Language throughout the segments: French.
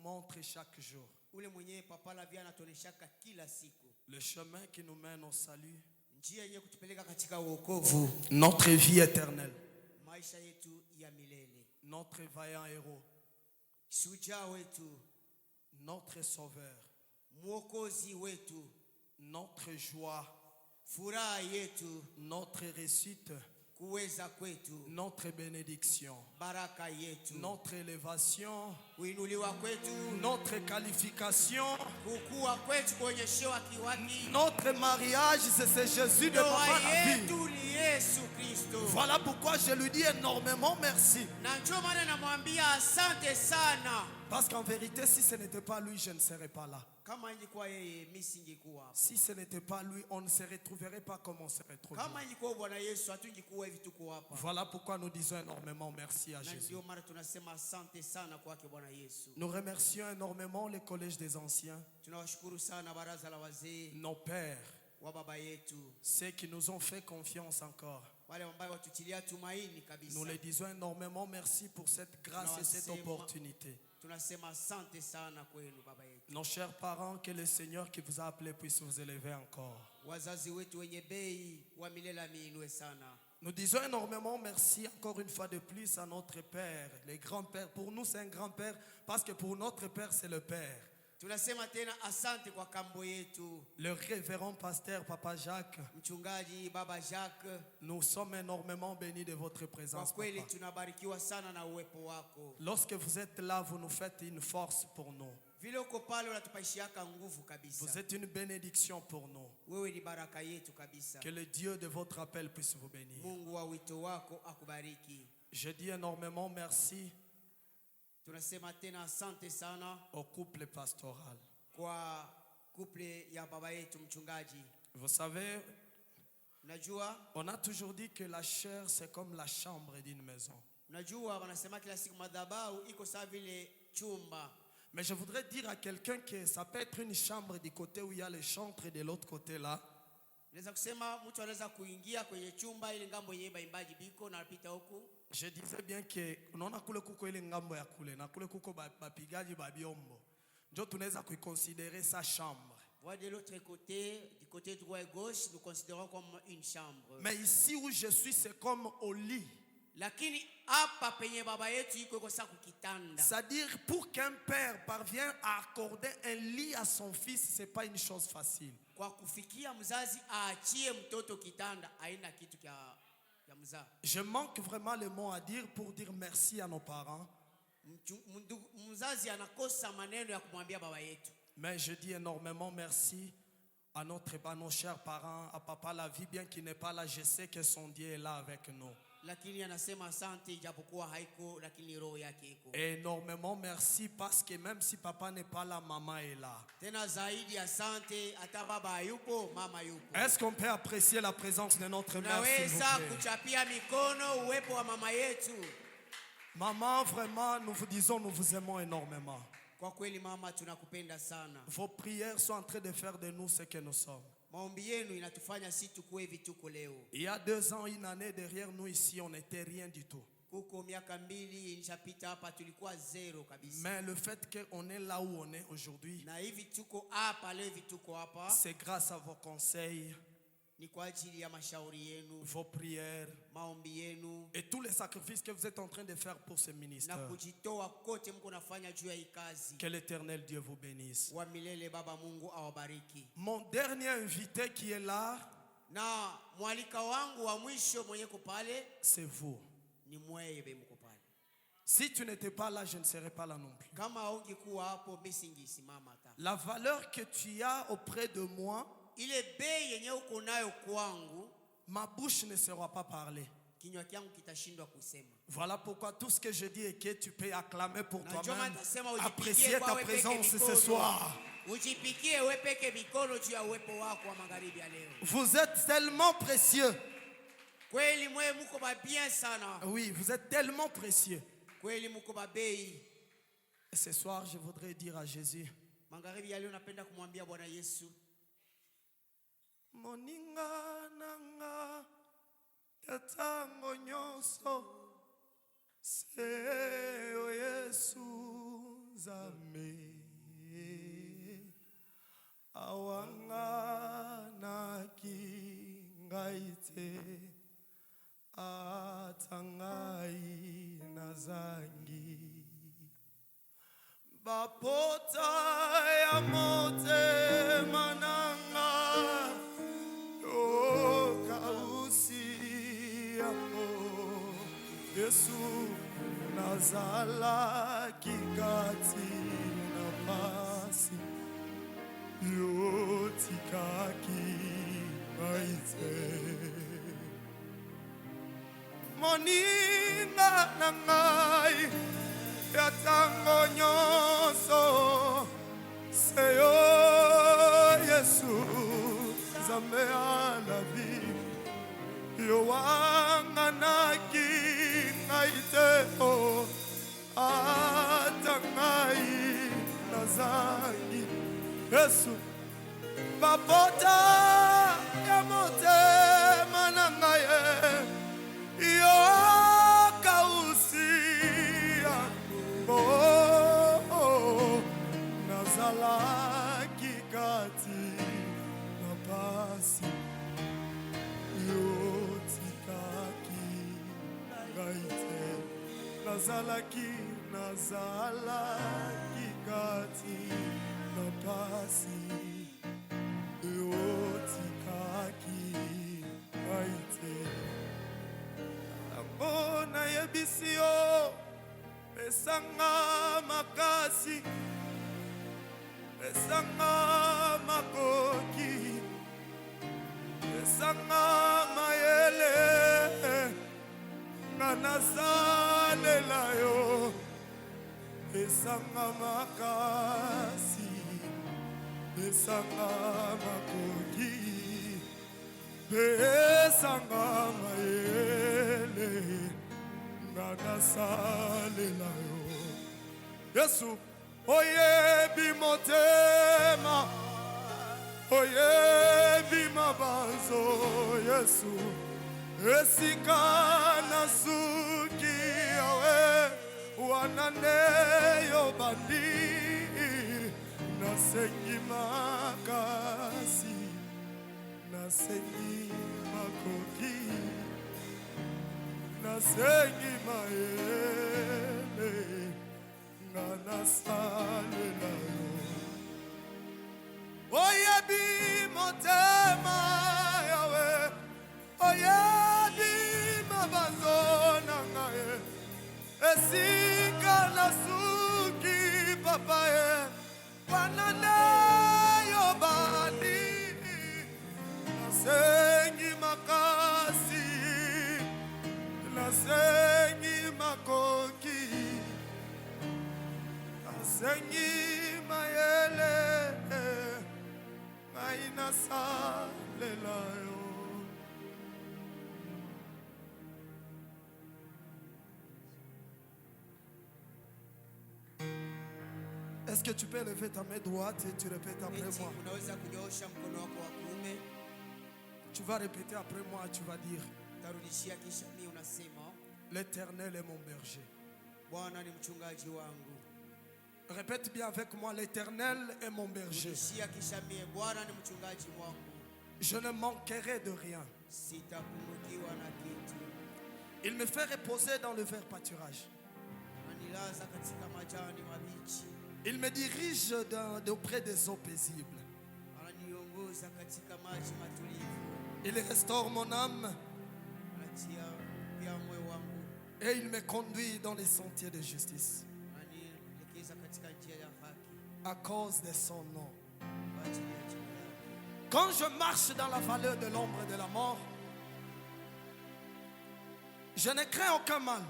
montre chaque jour. Ule mwenye papa la vie anatuoneshaka kila siku. Le chemin qui nous mène au salut. Njia yenye kutupeleka katika wokovu. Notre vie éternelle. Maisha yetu ya milele. Notre vaillant héros. Shujaa wetu. Notre sauveur. Mwokozi wetu. Notre joie. Furaha yetu. Notre réussite. Kuweza kwetu. Notre bénédiction. Baraka yetu. Notre élévation. Kuinuliwa kwetu. Notre qualification. Kukua kwetu kuonyeshewa kiwaki. Notre mariage, c'est Jésus de Papa la vie. Yesu Kristo. Voilà pourquoi je lui dis énormément merci. Na ndio maana namwambia asante sana. Parce qu'en vérité, si ce n'était pas lui, je ne serais pas là. Kama ingekuwa yeye mimi singekuwa hapa. Si ce n'était pas lui, on ne se retrouverait pas comme on se retrouve. Kama ingekuwa Bwana Yesu hatungekuwa hivi tuko hapa. Voilà pourquoi nous disons énormément merci à Na Jésus. ndio maana tunasema asante sana kwake Bwana Yesu. Nous remercions énormément le collège des anciens, Tunawashukuru sana baraza la wazee, nos pères, wa baba yetu, ceux qui nous ont fait confiance encore. wale ambao watutilia tumaini kabisa. Nous les disons énormément merci pour cette grâce et cette opportunité. Tunasema asante sana kwenu baba yetu. Nos chers parents, que le Seigneur qui vous a appelé puisse vous élever encore. Wazazi wetu wenye bei wa milele miinue sana. Nous disons énormément merci encore une fois de plus à notre Père, les grands-pères. Pour nous, c'est un grand-père parce que pour notre Père, c'est le Père. Tunasema tena asante kwa kambo yetu. Le révérend pasteur Papa Jacques. Mchungaji Baba Jacques. Nous sommes énormément bénis de votre présence. Kwa kweli tunabarikiwa sana na uwepo wako. Lorsque vous êtes là, vous nous faites une force pour nous. Vile uko pale unatupaishiaka nguvu kabisa. Vous êtes une bénédiction pour nous. Wewe ni baraka yetu kabisa. Que le Dieu de votre appel puisse vous bénir. Mungu wa wito wako akubariki. Je dis énormément merci. Tunasema tena asante sana au couple pastoral. Kwa couple ya baba yetu mchungaji. Vous savez, unajua, on a toujours dit que la chair c'est comme la chambre d'une maison. Unajua wanasema kila siku madhabahu iko sawa vile chumba. Mais je voudrais dire à quelqu'un que ça peut être une chambre du côté où il y a le chantre et de l'autre côté là. Naweza kusema mtu anaweza kuingia kwenye chumba ile ngambo yenye baimbaji biko na anapita huku. Je disais bien que unaona kule kuko ile ngambo ya kule na kule kuko bapigaji babiombo. Ndio tunaweza kuiconsidérer sa chambre. Voilà de l'autre côté, du côté droit et gauche, nous considérons comme une chambre. Mais ici où je suis, c'est comme au lit. Lakini hapa penye baba yetu iko kosa kukitanda. C'est-à-dire pour qu'un père parvienne à accorder un lit à son fils, c'est pas une chose facile. Kwa kufikia mzazi aachie mtoto kitanda haina kitu ya mzaa. Je manque vraiment le mot à dire pour dire merci à nos parents. Mzazi anakosa maneno ya kumwambia baba yetu. Mais je dis énormément merci à nos chers parents, à papa la vie, bien qu'il n'est pas là, je sais que son Dieu est là avec nous. Lakini anasema asante japokuwa haiko lakini roho yake iko. Énormément merci parce que même si papa n'est pas là, maman est là. Tena zaidi asante hata baba yupo, mama yupo. Est-ce qu'on peut apprécier la présence de notre mère s'il vous Naweza plaît? kuchapia mikono uwepo wa mama yetu. Maman, vraiment, nous vous disons, nous vous aimons énormément. Kwa kweli mama tunakupenda sana. Vos prières sont en train de faire de nous ce que nous sommes. Maombi yenu inatufanya sisi tukue vituko leo. Il y a 2 ans, une année derrière nous ici, on n'était rien du tout. Kuko miaka mbili nishapita hapa tulikuwa zero kabisa. Mais le fait qu'on est là où on est aujourd'hui, Na hivi tuko hapa leo vituko hapa. c'est grâce à vos conseils, Ni kwa ajili ya mashauri yenu, vos prières maombi yenu et tous les sacrifices que vous êtes en train de faire pour ce ministère. na kujitoa kote mko nafanya juu ya hii kazi. Que l'Éternel Dieu vous bénisse. Wa milele baba Mungu awabariki. Mon dernier invité qui est là, Na mwalika wangu wa mwisho mwenye kupale c'est vous. ni mweye mko pale. Si tu n'étais pas là, je ne serais pas là non plus. Kama ungekuwa hapo bisingisimama hata. La valeur que tu as auprès de moi, Ile bei yenye uko nayo kwangu, ma bouche ne saura pas parler. kinywa changu kitashindwa kusema. Voilà pourquoi tout ce que je dis est que tu peux acclamer pour Na toi-même, nasema apprécier ta présence ce soir. Ujipikie wewe peke mikono juu ya uwepo wako wa magharibi ya leo. Vous êtes tellement précieux. Kweli mwe mko ba bien sana. Oui, vous êtes tellement précieux. Kweli mko ba bei. Et ce soir, je voudrais dire à Jésus, Magharibi ya leo napenda kumwambia Bwana Yesu, Moninga nanga yatango nyoso se o Yesu nzambe awanganaki ngai te ata ngai nazangi bapota ya motema nanga okausi yango Yesu nazalaki kati na pasi yotikaki ngai te moninga na ngai ya tango nyonso se yo Yesu nzambe ya la vie yo wanganaki ngai te o ata ngai nazangi Yesu bapota ya motema na ngai yo kausi yango nazalaki kati na pasi yotikaki ngai te nazalaki kati na pasi yotikaki ngai te Bona yebisi yo pesanga makasi pesanga makoki pesanga mayele nanasalela yo pesanga makasi pesanga makoki pesanga mayele nanasalela yo Yesu oyebi motema oyebi mabanzo Yesu esika nasuki yawe wanane yo bandi nasengi makasi nasengi makoki nasengi mayele nanasalela yo oyebi motema yawe oyebi mabanzo na ngai esika nasuki papa ye wanane yo bandi nasengi makasi nasengi makoki nasengi mayele ngai nasalela yo Est-ce que tu peux lever ta main droite et tu répètes après moi? Unaweza kunyoosha mkono wako wa kuume. Tu vas répéter après moi, tu vas dire Tarudishia kisha mimi unasema l'Éternel est mon berger. Bwana ni mchungaji wangu. Répète bien avec moi, l'Éternel est mon berger. Tarudishia kisha mimi Bwana ni mchungaji wangu. Je ne manquerai de rien. Sitapungukiwa na kitu. Il me fait reposer dans le vert pâturage. Anilaza katika majani mabichi. Il me dirige auprès des eaux paisibles. Ananiongoza katika maji matulivu. Il restaure mon âme. Anatia pia moyo wangu. Et il me conduit dans les sentiers de justice. Anielekeza katika njia ya haki. À cause de son nom. Kwa ajili ya jina lake. Quand je marche dans la vallée de l'ombre de la mort, je ne crains aucun mal.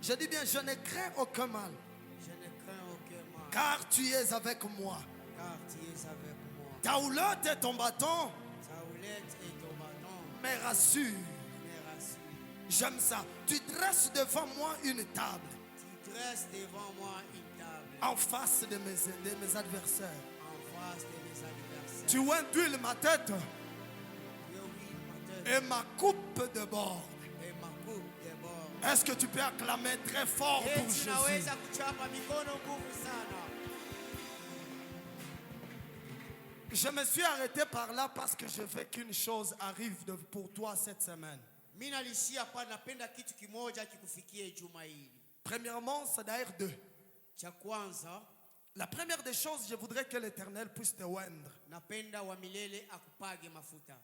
Je dis bien, je ne crains aucun mal. Je ne crains aucun mal. Car tu es avec moi. Car tu es avec moi. Ta houlette et ton bâton Ta houlette et ton bâton me rassurent. me rassurent. J'aime ça. Tu dresses devant moi une table. Tu dresses devant moi une table En face de mes adversaires. en face de mes adversaires. Tu induis ma tête Tu huiles ma tête et ma coupe de bord. et ma coupe déborde. Est-ce que tu peux acclamer très fort pour Eti Jésus? naweza kuchapa mikono nguvu sana. Je me suis arrêté par là parce que je veux qu'une chose arrive pour toi cette semaine. Mimi nalishia hapa, napenda kitu kimoja kikufikie juma hili. Premièrement, c'est d'ailleurs deux. Cha kwanza, La première des choses, je voudrais que l'Éternel puisse te oindre. napenda wa milele akupage mafuta.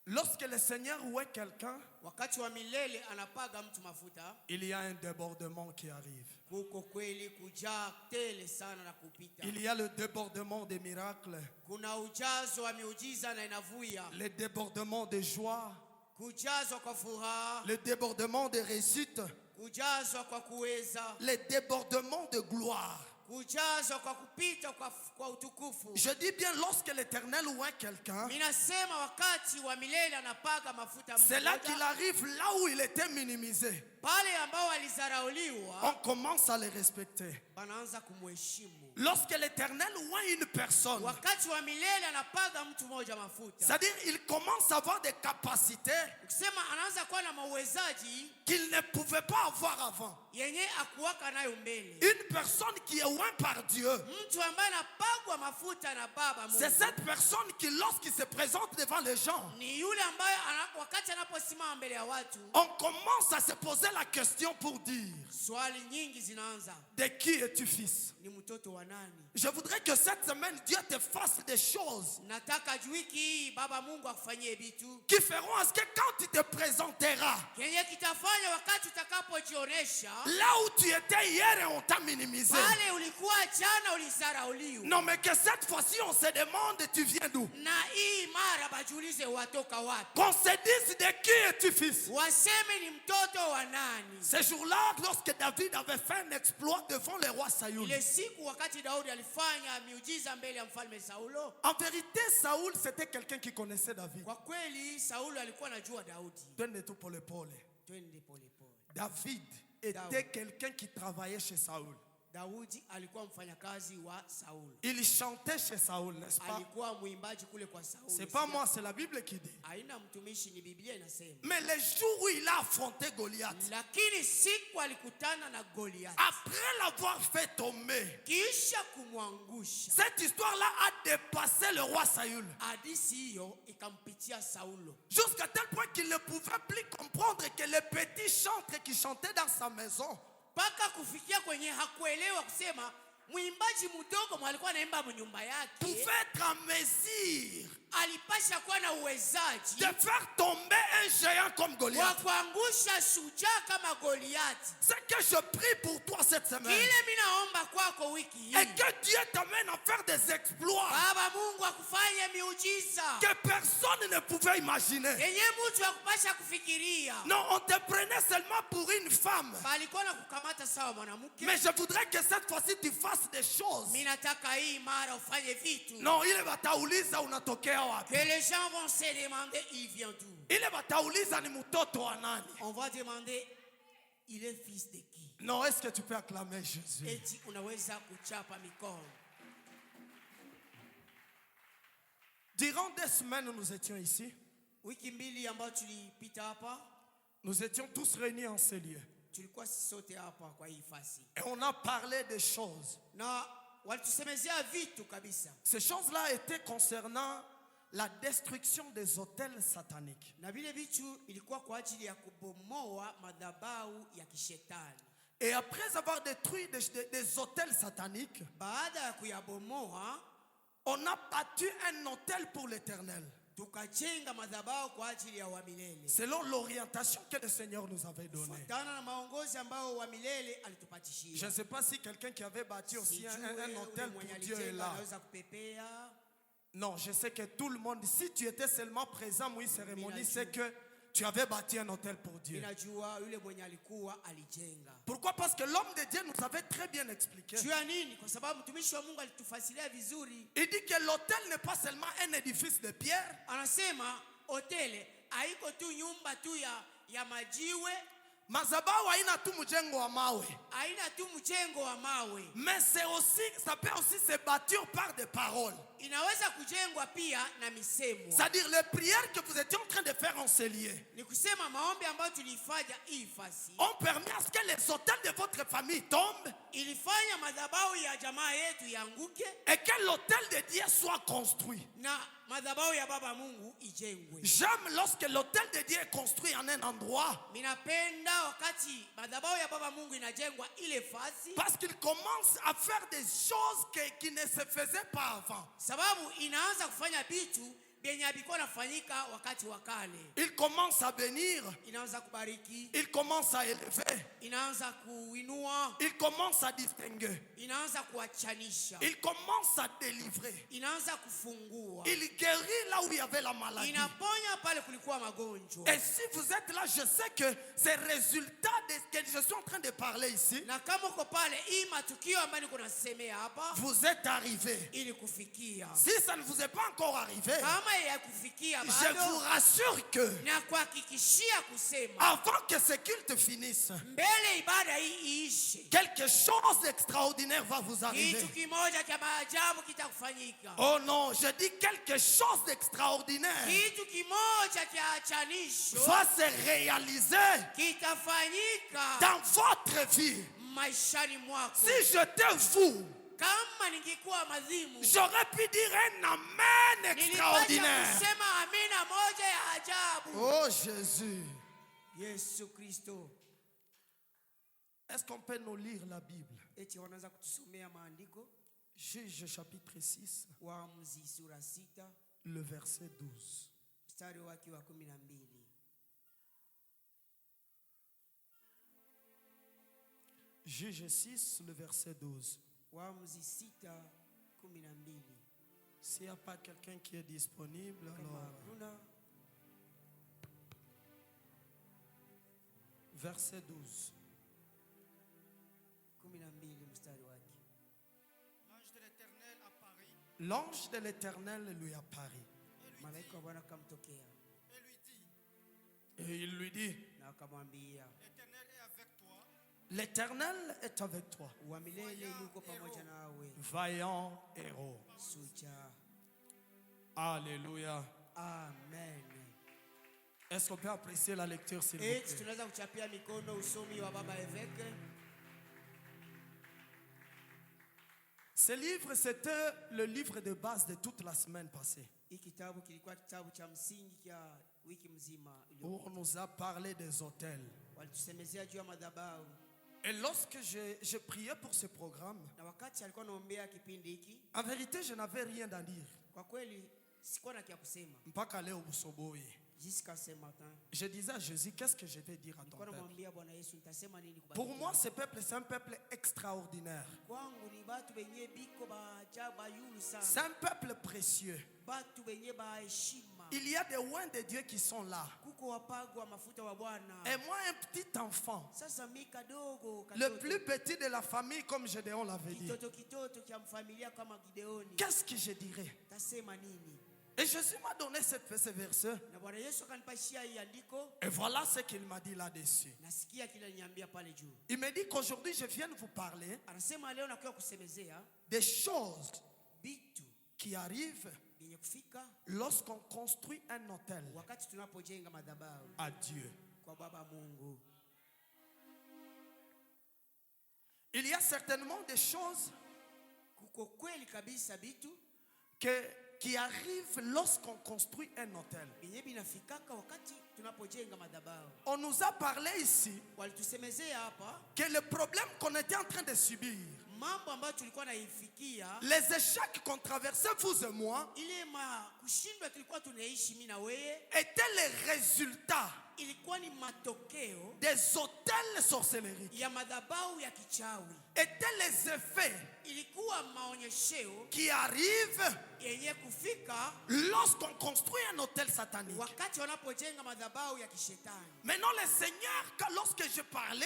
Lorsque le Seigneur oint quelqu'un, Wakati wa milele anapaga mtu mafuta, il y a un débordement qui arrive. kuko kweli kujaa tele sana na kupita. Il y a le débordement des miracles, Kuna ujazo wa miujiza na inavuya, le débordement de joie, kujazwa kwa furaha, le débordement de réussite, kujazwa kwa kuweza, le débordement de gloire. kujazwa kwa kupita kwa utukufu. Je dis bien lorsque l'Éternel oint quelqu'un, Ninasema wakati wa milele anapaga mafuta c'est là qu'il mmoja, arrive là où il était minimisé. pale ambao walizarauliwa On commence à le respecter. wanaanza kumheshimu. Lorsque l'Éternel oint une personne, Wakati wa milele anapaga mtu mmoja mafuta, c'est-à-dire il commence à avoir des capacités ukisema anaanza kuwa na mauwezaji qu'il ne pouvait pas avoir avant. yenye akuwaka nayo mbele. Une personne qui est oint par Dieu, Mtu ambaye anapagwa mafuta na Baba c'est Mungu cette personne qui, lorsqu'il se présente devant les gens, ni yule ambaye wakati anaposimama mbele ya watu, on commence à se poser la question pour dire, swali nyingi zinaanza, de qui es-tu fils? ni mtoto wa nani? Je voudrais que cette semaine, Dieu te fasse des choses Nataka wiki hii Baba Mungu akufanyie vitu qui feront à ce que quand tu te présenteras, kenye kitafanya wakati utakapojionesha là où tu étais hier et on t'a minimisé. pale ulikuwa jana ulizarauliwa, Non, mais que cette fois-ci, on se demande, tu viens d'où? na hii mara bajiulize watoka wapi, Qu'on se dise, de qui es-tu fils? waseme ni mtoto wa nani. Ce jour-là, lorsque David avait fait un exploit devant le roi Saül, Ile siku wakati Daudi alifanya miujiza mbele ya mfalme Saulo, en vérité, Saül, c'était quelqu'un qui connaissait David. kwa kweli Saulo alikuwa anajua Daudi. Twende tu pole pole. Twende pole pole. David était quelqu'un qui travaillait chez Saül. Daudi alikuwa mfanyakazi wa Saulo, Il chantait chez Saül, n'est-ce pas? alikuwa mwimbaji kule kwa Saulo. C'est pas moi, c'est la Bible qui dit. Haina mtumishi, ni Biblia inasema. Mais le jour où il a affronté Goliath, Lakini siku alikutana na Goliath, après l'avoir fait tomber, kisha kumwangusha, cette histoire-là a dépassé le roi Saül. hadithi hiyo ikampitia Saulo Jusqu'à tel point qu'il ne pouvait plus comprendre que les petits chantres qui chantaient dans sa maison mpaka kufikia kwenye hakuelewa kusema mwimbaji mdogo alikuwa anaimba mnyumba yake pouvaient être en mesure alipasha kuwa na uwezaji de faire tomber un géant comme wa Goliath. kuangusha shujaa kama Goliathi. C'est que je prie pour toi cette semaine. Kile mimi naomba kwako wiki hii, Et que Dieu t'amène à faire des exploits Baba Mungu akufanye miujiza que personne ne pouvait imaginer. yenye mtu akupasha kufikiria. Non, on te prenait seulement pour une femme. Balikuwa na kukamata sawa mwanamke. Mais je voudrais que cette fois-ci tu fasses des choses. Mimi nataka hii mara ufanye vitu. Non, ile watauliza unatokea wapi. Que les gens vont se demander il vient d'où. Ile watauliza ni mtoto wa nani. On va demander il est fils de qui. Non, est-ce que tu peux acclamer Jésus? Eti unaweza kuchapa mikono. Durant des semaines, nous étions ici. Wiki mbili ambayo tulipita hapa, Nous étions tous réunis en ces lieux. tulikuwa sisi sote hapa kwa hii fasi. Et on a parlé des choses. Na walitusemezea vitu kabisa. Ces choses-là étaient concernant la destruction des hôtels sataniques. Na vile vitu ilikuwa kwa ajili ya kubomoa madhabahu ya kishetani. Et après avoir détruit des hôtels sataniques, Baada ya kuyabomoa, on a bâti un hôtel pour l'Éternel. tukajenga madhabahu kwa ajili ya wa milele. Selon l'orientation que le Seigneur nous avait donnée. Fuatana na maongozi ambao wa milele Je alitupatishia. ne sais pas si quelqu'un qui avait bâti aussi un Sijue hôtel ule mwenye pour Dieu est alijenga là. anaweza kupepea. Non, je sais que tout le monde, si tu étais seulement présent, oui, cérémonie, c'est que tu avais bâti un hôtel pour Dieu. Ninajua yule mwenye alikuwa alijenga. Pourquoi? Parce que l'homme de Dieu nous avait très bien expliqué. Jua nini? Kwa sababu mtumishi wa Mungu alitufasiria vizuri. Il dit que l'hôtel n'est pas seulement un édifice de pierre, Anasema hoteli haiko tu nyumba tu ya majiwe, madhabahu haina tu mjengo wa mawe, haina tu mjengo wa mawe, mais c'est aussi, ça peut aussi se bâtir par des paroles. inaweza kujengwa pia na misemo. C'est-à-dire les prières que vous étiez en train de faire en ces lieux Ni kusema maombi ambayo tulifanya hii fasi ont permis à ce que les hôtels de votre famille tombent ilifanya madhabahu ya jamaa yetu yanguke et que l'hôtel de Dieu soit construit. na madhabahu ya baba Mungu ijengwe. J'aime lorsque l'hôtel de Dieu est construit en un endroit Minapenda wakati madhabahu ya baba Mungu inajengwa ile fasi, parce qu'il commence à faire des choses qui ne se faisaient pas avant. sababu inaanza kufanya vitu vyenye havikuwa nafanyika wakati wa kale. Il commence à bénir, Inaanza kubariki, il commence à élever, inaanza kuinua, il commence à distinguer, inaanza kuachanisha, il commence à délivrer, inaanza kufungua, il guérit là où il y avait la maladie. inaponya pale kulikuwa magonjwa. Et si vous êtes là, je sais que ces résultats de ce que je suis en train de parler ici, Na kama uko pale, hii matukio ambayo niko nasemea hapa vous êtes arrivés. ili kufikia. Si ça ne vous est pas encore arrivé, Kama ya kufikia je vous bado, rassure que na kuhakikishia kusema avant que ce culte finisse, mbele ibada hii iishe, quelque chose d'extraordinaire va vous arriver. kitu kimoja cha maajabu kitakufanyika. Oh non, je dis quelque chose d'extraordinaire Kitu kimoja cha achanisho va se réaliser kitafanyika dans votre vie. maishani mwako. Si j'étais vous, Kama ningekuwa madhimu, j'aurais pu dire un amen nilipata extraordinaire. kusema amina moja ya ajabu. Oh Jésus. Yesu Kristo. Est-ce qu'on peut nous lire la Bible? Eti wanaanza kutusomea maandiko. Juge chapitre 6, Waamuzi sura 6 le verset 12. mstari wake wa 12. Juge 6, le verset 12. Waamuzi 6:12. S'il n'y a pas quelqu'un qui est disponible, Kama alors hakuna, verset 12. 12 mstari wake. L'ange de l'Éternel apparut L'ange de l'Éternel lui apparut Malaika wa Bwana akamtokea et lui dit, et il lui dit, na akamwambia, l'Éternel est avec toi, l'Éternel est avec toi, wa milele yuko pamoja nawe, vaillant héros. shujaa. Alléluia. Amen. Est-ce qu'on peut apprécier la lecture, s'il vous Eti plaît? tunaweza kuchapia mikono usomi wa baba Eveke. Ce livre, c'était le livre de base de toute la semaine passée. Hii kitabu kilikuwa kitabu cha msingi cha wiki mzima Où on nous a parlé des hôtels. walitusemezea juu ya madhabahu, Et lorsque je priais pour ce programme, na wakati alikuwa anaombea kipindi hiki, en vérité, je n'avais rien à dire. kwa kweli sikuwa na kia kusema. Mpaka leo Busoboye. Jusqu'à ce matin Je disais à Jésus, qu'est-ce que je vais dire à ton nilikuwa peuple? namwambia Bwana Yesu, nitasema nini kubariki? Pour moi, ce peuple, c'est un peuple extraordinaire. Kwangu ni batu benye biko ba ajabu bayulu C'est sana, un peuple précieux. batu benye ba heshima. Il y a des oins de Dieu qui sont là. Kuko wapagwa mafuta wa Bwana. Et moi, un petit enfant, Sasa mi kadogo le katoto, plus petit de la famille, comme Gédéon l'avait dit. kitoto kia mfamilia kama Gideoni, Qu'est-ce que je dirais? tasema nini? Et Jésus m'a donné ce verset. Na Bwana Yesu akanipashia hii andiko, Et voilà ce qu'il m'a dit là-dessus. nasikia kila niambia pale juu. Il me dit qu'aujourd'hui, je viens de vous parler Anasema leo nakuwa kusemezea des choses bitu qui arrivent vyenye kufika lorsqu'on construit un hôtel wakati tunapojenga madhabahu à Dieu. kwa Baba Mungu. Il y a certainement des choses Kuko kweli kabisa bitu qui arrivent lorsqu'on construit un hôtel. vyenye vinafikaka wakati tunapojenga madhabahu. On nous a parlé ici Walitusemezea hapa que le problème qu'on était en train de subir, mambo ambayo tulikuwa naifikia, les échecs qu'on traversait, vous et moi, ile kushindwa tulikuwa tunaishi mimi na wewe, étaient les résultats ilikuwa ni matokeo des hôtels sorcelleries, ya madhabahu ya kichawi, étaient les effets ilikuwa maonyesheo qui arrivent yenye kufika lorsqu'on construit un hôtel satanique. wakati wanapojenga madhabahu ya kishetani. Maintenant, le Seigneur, lorsque je parlais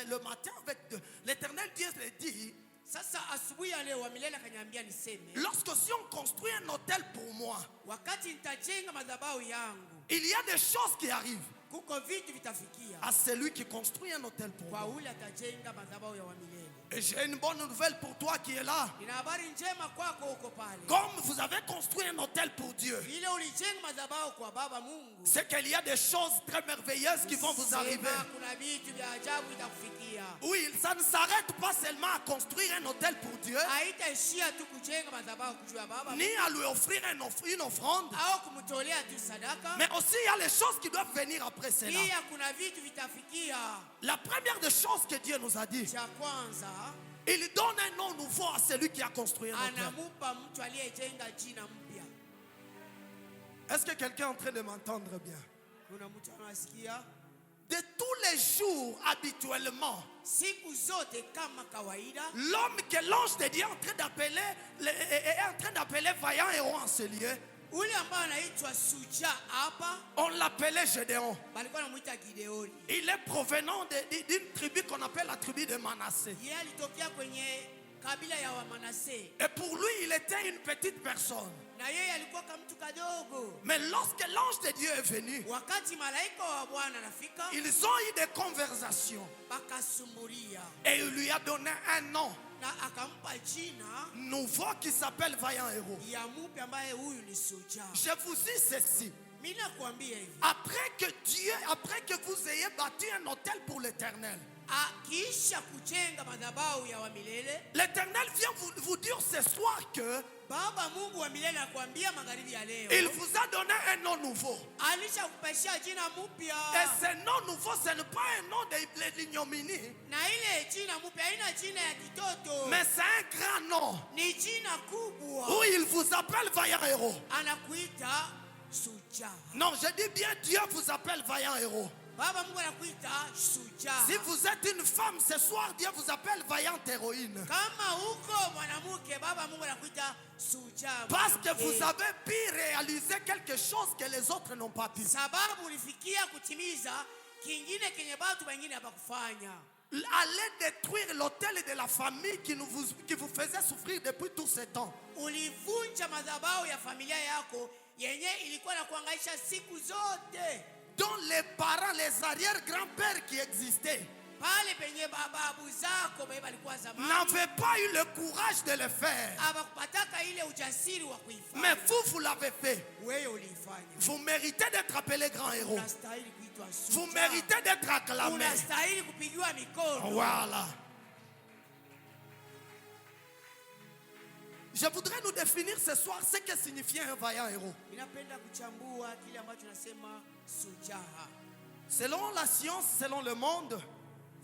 le matin avec l'Éternel, Dieu le dit, Sasa asubuhi ya leo wa milele akaniambia niseme, lorsque si on construit un hôtel pour moi, wakati nitajenga madhabahu yangu, il y a des choses qui arrivent kuko vitu vitafikia à celui qui construit un hôtel pour kwa moi. ule atajenga madhabahu ya wa milele. Et j'ai une bonne nouvelle pour toi qui est là. Nina habari njema kwako uko pale. Comme vous avez construit un hôtel pour Dieu, Vile ulijenga madhabahu kwa Baba Mungu. c'est qu'il y a des choses très merveilleuses qui vont vous arriver. Sema kuna vitu vya ajabu itakufikia. Oui, ça ne s'arrête pas seulement à construire un hôtel pour Dieu, Haitaishia tu kujenga madhabahu kujua Baba ni à lui offrir une offrande, au kumtolea tu sadaka. mais aussi il y a les choses qui doivent venir après cela. Pia kuna vitu vitafikia. La première des choses que Dieu nous a dit, Cha kwanza il donne un nom nouveau à celui qui a construit un hôtel. anamupa mtu aliyejenga jina mpya. Est-ce que quelqu'un est en train de m'entendre bien? Kuna mtu anasikia? De tous les jours, habituellement, Siku zote kama kawaida, l'homme que l'ange de Dieu est en train d'appeler vaillant héros en ce lieu, ule ambaye anaitwa Suja hapa on l'appelait Gédéon. balikuwa anamuita Gideoni. Il est provenant d'une tribu qu'on appelle la tribu de Manassé. Yeye alitokea kwenye kabila ya Wamanase. Et pour lui, il était une petite personne. Na yeye alikuwa kama mtu kadogo. Mais lorsque l'ange de Dieu est venu, Wakati malaika wa Bwana anafika, ils ont eu des conversations. bakasumbulia Et il lui a donné un nom na akampa jina nouveau qui s'appelle Vaillant Héros. ya mupe ambaye huyu ni Suja. Je vous dis ceci. Mimi nakwambia hivi, Après que vous ayez bâti un hôtel pour l'Éternel, akiisha kujenga madhabahu ya wa milele, l'Éternel vient vous dire ce soir que Baba Mungu wa milele anakuambia magharibi ya leo, il vous a donné un nom nouveau. alishakupeshia jina mpya. Et ce nom nouveau, ce n'est pas un nom de l'ignominie, Na ile jina mpya haina jina ya kitoto, mais c'est un grand nom ni jina kubwa. où il vous appelle Vaillant Héros. Anakuita Suja. Non, je dis bien Dieu vous appelle Vaillant Héros. Baba Mungu anakuita Suja. Si vous êtes une femme, ce soir, Dieu vous appelle Vaillante Héroïne. Kama uko mwanamke, Baba Mungu anakuita Suja. Parce que mwanamke. vous avez pu réaliser quelque chose que les autres n'ont pas pu. Sababu ulifikia kutimiza kingine kenye watu wengine hawakufanya. Allez détruire l'hôtel de la famille qui vous faisait souffrir depuis tout ce temps. Ulivunja madhabahu ya familia yako yenye ilikuwa na kuhangaisha siku zote. Dont les parents, les arrière-grands-pères qui existaient Pale penye babu zako baba alikuwa zamani. n'avaient pas eu le courage de le faire. Hawakupataka ile ujasiri wa kuifanya. Mais vous l'avez fait. Wewe ulifanya. Vous méritez d'être appelé grand héros. Unastahili kuitwa Vous Suja. méritez d'être acclamé. Unastahili kupigiwa mikono. Voilà. Je voudrais nous définir ce soir ce que signifie un vaillant héros. Ninapenda kuchambua kile ambacho nasema sujaha. Selon la science, selon le monde,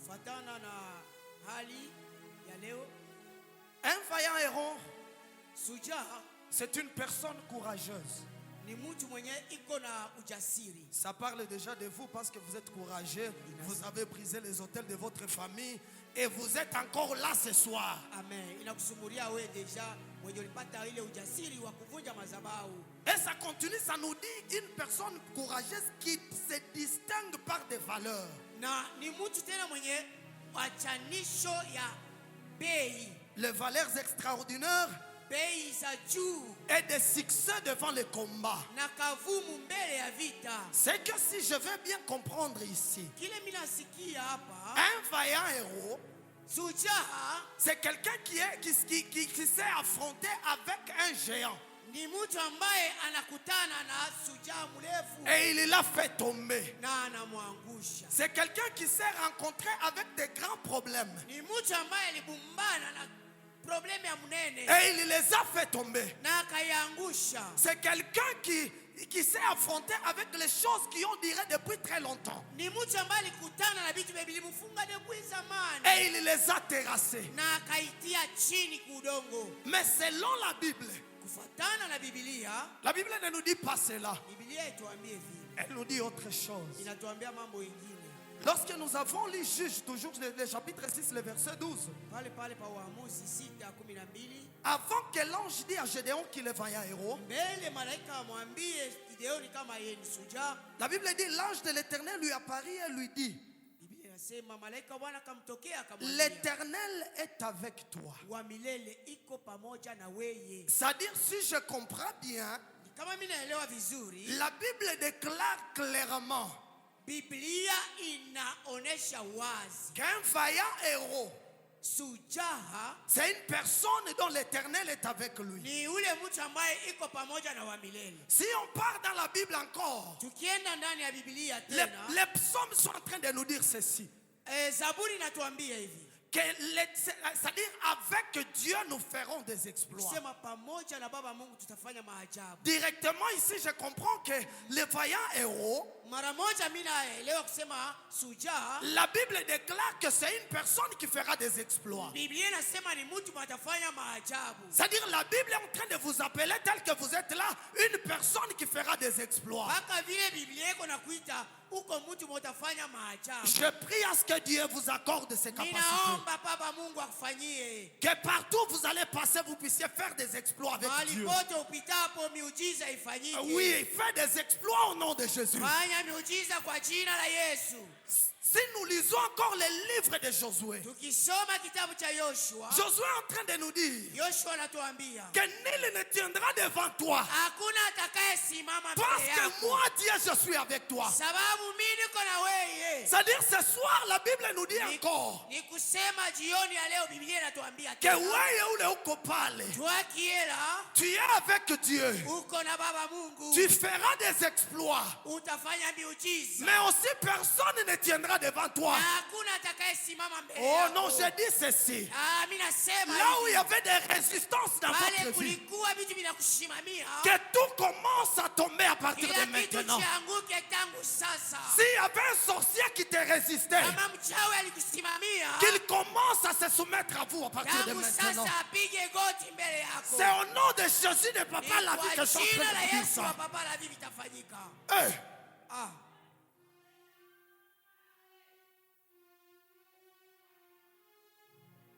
Fatana na hali ya leo, un vaillant héros, sujaha c'est une personne courageuse. ni mtu mwenye iko na ujasiri. Ça parle déjà de vous parce que vous êtes courageux. Vous avez brisé les hôtels de votre famille et vous êtes encore là ce soir. Amen. Inakusumulia wewe deja mwenye ulipata ile ujasiri wa kuvunja madhabahu. Et ça continue, ça nous dit une personne courageuse qui se distingue par des valeurs. Na ni mtu tena mwenye wachanisho ya bei. Les valeurs extraordinaires Bei za juu et des succès devant les combats. na kavumu mbele ya vita. C'est que si je veux bien comprendre ici, Kile mimi nasikia hapa, un vaillant héros, sujaha c'est quelqu'un qui s'est affronté avec un géant. ni mtu ambaye anakutana na sujaa mrefu Et il l'a fait tomber. na anamwangusha. C'est quelqu'un qui s'est rencontré avec des grands problèmes. Ni mtu ambaye alibumbana na problemu ya mnene Et il les a fait tomber. na akaiangusha. C'est quelqu'un qui s'est affronté avec les choses qui ont duré depuis très longtemps. Ni mtu ambaye alikutana na vitu vya bilimfunga depuis zamani Et il les a terrassés. na akaitia chini kudongo. Mais selon la Bible, Kufatana na Biblia, la Bible ne nous dit pas cela. Biblia ituambie hivi, Elle nous dit autre chose. inatuambia mambo mengine. Lorsque nous avons lu Juge, toujours le chapitre 6, le verset 12, Pale pale pa Waamuzi 6:12, avant que l'ange dise à Gédéon qu'il est vaillant héros, mbele malaika amwambie Gideoni kama yeye ni shujaa, la Bible dit l'ange de l'Éternel lui apparut et lui dit, Biblia inasema malaika Bwana akamtokea akamwambia, l'Éternel est avec toi. wa milele iko pamoja na weye. C'est-à-dire, si je comprends bien, Kama mimi naelewa vizuri, la Bible déclare clairement Biblia inaonesha wazi qu'un vaillant héros, Sujaha c'est une personne dont l'Éternel est avec lui. ni ule mtu ambaye iko pamoja na wa milele. Si on part dans la Bible encore, Tukienda ndani ya Biblia les, tena, les psaumes sont en train de nous dire ceci. Zaburi inatuambia hivi. C'est-à-dire avec Dieu nous ferons des exploits. Sema pamoja na Baba Mungu tutafanya maajabu. Directement ici je comprends que les vaillants héros, Mara moja mimi naelewa kusema sujaha, la Bible déclare que c'est une personne qui fera des exploits. Biblia inasema ni mtu atafanya maajabu. C'est-à-dire la Bible est en train de vous appeler tel que vous êtes là, une personne qui fera des exploits. Mpaka vile Biblia iko nakuita uko mtu mtafanya maajabu. Je prie à ce que Dieu vous accorde ces capacités. Ninaomba Baba Mungu akufanyie. Que partout vous allez passer, vous puissiez faire des exploits avec Mahali Dieu. pote upitapo miujiza ifanyike. Oui, faites des exploits au nom de Jésus. Fanya miujiza kwa jina la Yesu. Si nous lisons encore les livres de Josué, Tukisoma kitabu cha Yoshua, Josué est en train de nous dire Yoshua anatuambia que nul ne tiendra devant toi. hakuna atakayesimama Parce mbele que yako. moi, Dieu, je suis avec toi. Sababu mimi niko na wewe. C'est-à-dire ce soir, la Bible nous dit encore Ni kusema jioni ya leo Biblia inatuambia que wewe ule uko pale, Twakiela tu es avec Dieu. uko na Baba Mungu. Tu feras des exploits. Utafanya miujiza. Mais aussi personne ne tiendra devant toi. Na hakuna atakayesimama mbele Oh yako. non, je dis ceci. Mimi nasema Là où il y hivi. avait des résistances dans Pale votre vie, kulikuwa vitu vinakushimamia. que tout commence à tomber à partir Kila de kitu maintenant. chianguke tangu sasa. S'il y avait un sorcier qui te résistait, Kama mchawi alikusimamia, qu'il commence à se soumettre à vous à partir de tangu maintenant. sasa apige goti mbele yako. C'est au nom de Jésus de Papa Ni la vie que kwa je suis en jina train la de dire Yesu wa ça. Baba la vie vitafanyika. Hey, Ah,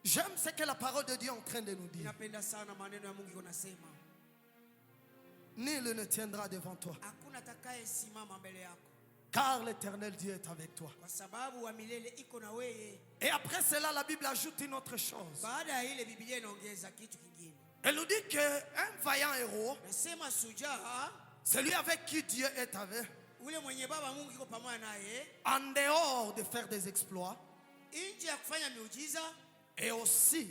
j'aime ce que la parole de Dieu est en train de nous dire. ninapenda sana maneno ya Mungu yanasema. Nul ne tiendra devant toi, Hakuna atakayesimama mbele yako. car l'Éternel Dieu est avec toi. Kwa sababu wa milele iko na wewe. Et après cela, la Bible ajoute une autre chose. Baada ya ile Biblia inaongeza kitu kingine. Elle nous dit qu'un vaillant héros, Nasema sujaha, celui avec qui Dieu est avec, ule mwenye Baba Mungu iko pamoja naye, en dehors de faire des exploits, nje ya kufanya miujiza et aussi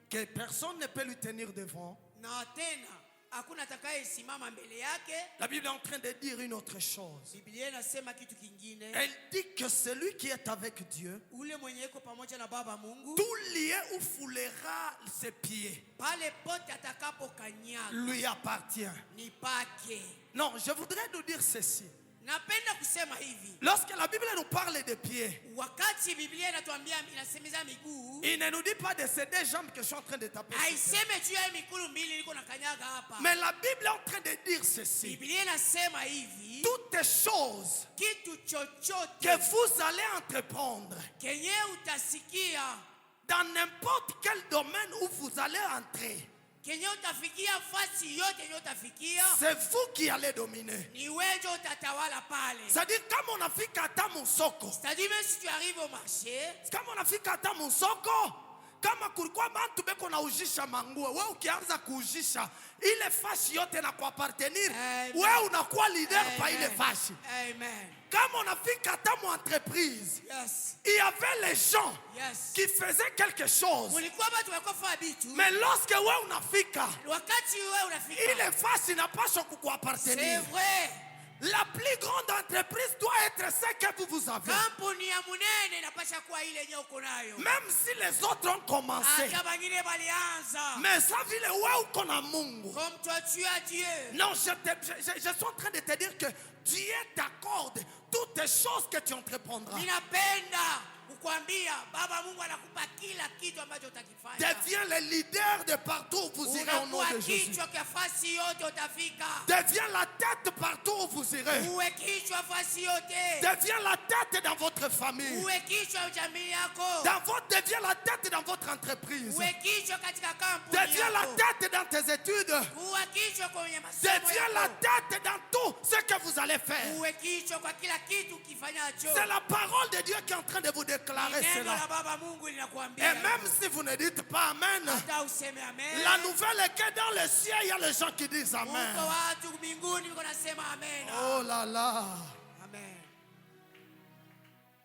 que personne ne peut lui tenir devant, na tena hakuna atakayesimama mbele yake. la Bible est en train de dire une autre chose. Biblia inasema kitu kingine. Elle dit que celui qui est avec Dieu, Ule mwenye iko pamoja na Baba Mungu, tout lieu où foulera ses pieds pale pote atakapo kanyaga lui appartient. ni pake. Non, je voudrais nous dire ceci. Napenda kusema hivi. Lorsque la Bible nous parle des pieds, Wakati Biblia inatuambia inasemeza miguu, il ne nous dit pas de ces deux jambes que je suis en train de taper sur terre. haiseme juu ya mikulu mbili liko na kanyaga hapa. Mais la Bible est en train de dire ceci. Biblia inasema hivi, Toutes les choses kitu chochote que vous allez entreprendre kenye utasikia, dans n'importe quel domaine où vous allez entrer, kenye utafikia, fasi yote yenye utafikia, c'est vous qui allez dominer. ni wewe utatawala pale. C'est-à-dire, comme on a fait kata musoko, C'est-à-dire même si tu arrives au marché, kama unafika hata musoko, kama kulikuwa bantu beko na ujisha manguo, wewe ukianza kuujisha ile fashi yote na kuapartenir, Amen. wewe unakuwa leader pa ile Amen. fashi. Amen. Kama unafika hata mu entreprise, Yes. il y avait les gens Yes. qui faisaient quelque chose. Mulikuwa watu walikuwa bitu. Mais lorsque wewe unafika, Wakati wewe unafika, ile fashi inapaswa c'est kukuapartenir. vrai. La plus grande entreprise doit être celle que vous avez. Kampuni ya munene inapasha kuwa ile yenye uko nayo. Même si les autres ont commencé. Hata bangine balianza. Mais ça vile wewe uko na Mungu. Comme toi tu as Dieu. Non, je suis en train de te dire que Dieu t'accorde toutes les choses que tu entreprendras. Ninapenda kukwambia Baba Mungu anakupa kila kitu ambacho utakifanya. Deviens le leader de partout où vous irez au nom Unakuwa de Jésus. kichwa kwa fasi yote utafika. Deviens la tête partout où vous irez. Uwe kichwa fasi yote. Deviens la tête dans votre famille. Uwe kichwa jamii yako. Deviens la tête dans votre entreprise. Uwe kichwa katika kampuni Deviens la yako. tête dans tes études. Uwe kichwa kwenye masomo Deviens la yako. tête dans tout ce que vous allez faire. Uwe kichwa kwa kila kitu kifanyacho. C'est la parole de Dieu qui est en train de vous déclarer Neno la cela. Baba Mungu Et linakuambia. même si vous ne dites pas Amen, Hata useme amen. la nouvelle est que dans le ciel, il y a les gens qui disent Amen. Uko watu mbinguni wiko nasema amen. Oh là là. Amen.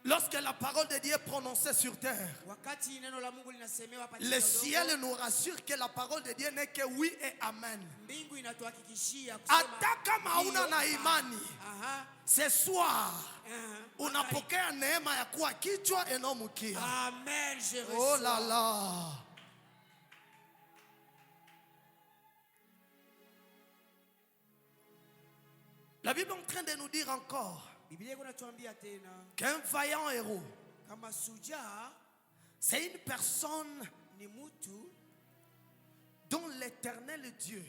Lorsque la parole de Dieu est prononcée sur terre, wakati neno la Mungu linasemewa hapa chini le ya udongo, ciel nous rassure que la parole de Dieu n'est que oui et amen. mbingu inatuhakikishia kusema Hata kama hauna ndio, na imani, aha, ce soir aha, unapokea neema ya kuwa kichwa eno mkia. amen, je Oh reçois. là là. La Bible est en train de nous dire encore Biblia iko inatuambia tena qu'un vaillant héros, kama shujaa c'est une personne ni mtu dont l'éternel Dieu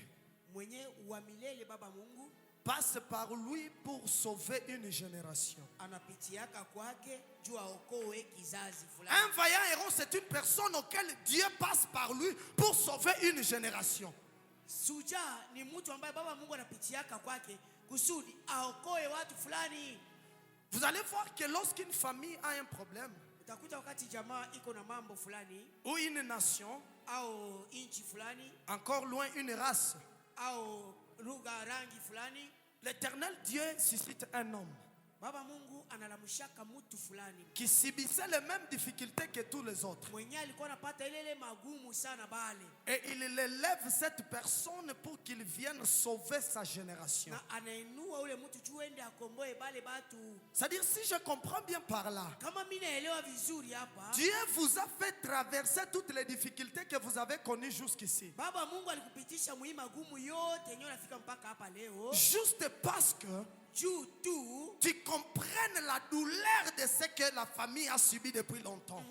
mwenye wa milele Baba Mungu passe par lui pour sauver une génération. anapitiaka kwake juu aokoe kizazi fulani. Un vaillant héros, c'est une personne auquel Dieu passe par lui pour sauver une génération. Shujaa ni mtu ambaye Baba Mungu anapitiaka kwake kusudi aokoe watu fulani. Vous allez voir que lorsqu'une famille a un problème, Utakuta wakati jamaa iko na mambo fulani ou une nation, au inchi fulani encore loin une race, au lugha rangi fulani, l'éternel Dieu suscite un homme Baba Mungu analamshaka mtu fulani qui subissait les mêmes difficultés que tous les autres. mwenye alikuwa anapata ile magumu sana bale, Et il élève cette personne pour qu'il vienne sauver sa génération. na anainua ule mtu juu ende akomboe bale batu. C'est-à-dire, si je comprends bien par là, Kama mimi naelewa vizuri hapa, Dieu vous a fait traverser toutes les difficultés que vous avez connues jusqu'ici. Baba Mungu alikupitisha muhii magumu yote yenyewe nafika mpaka hapa leo, Juste parce que juu tu tu comprennes la douleur de ce que la famille a subi depuis longtemps.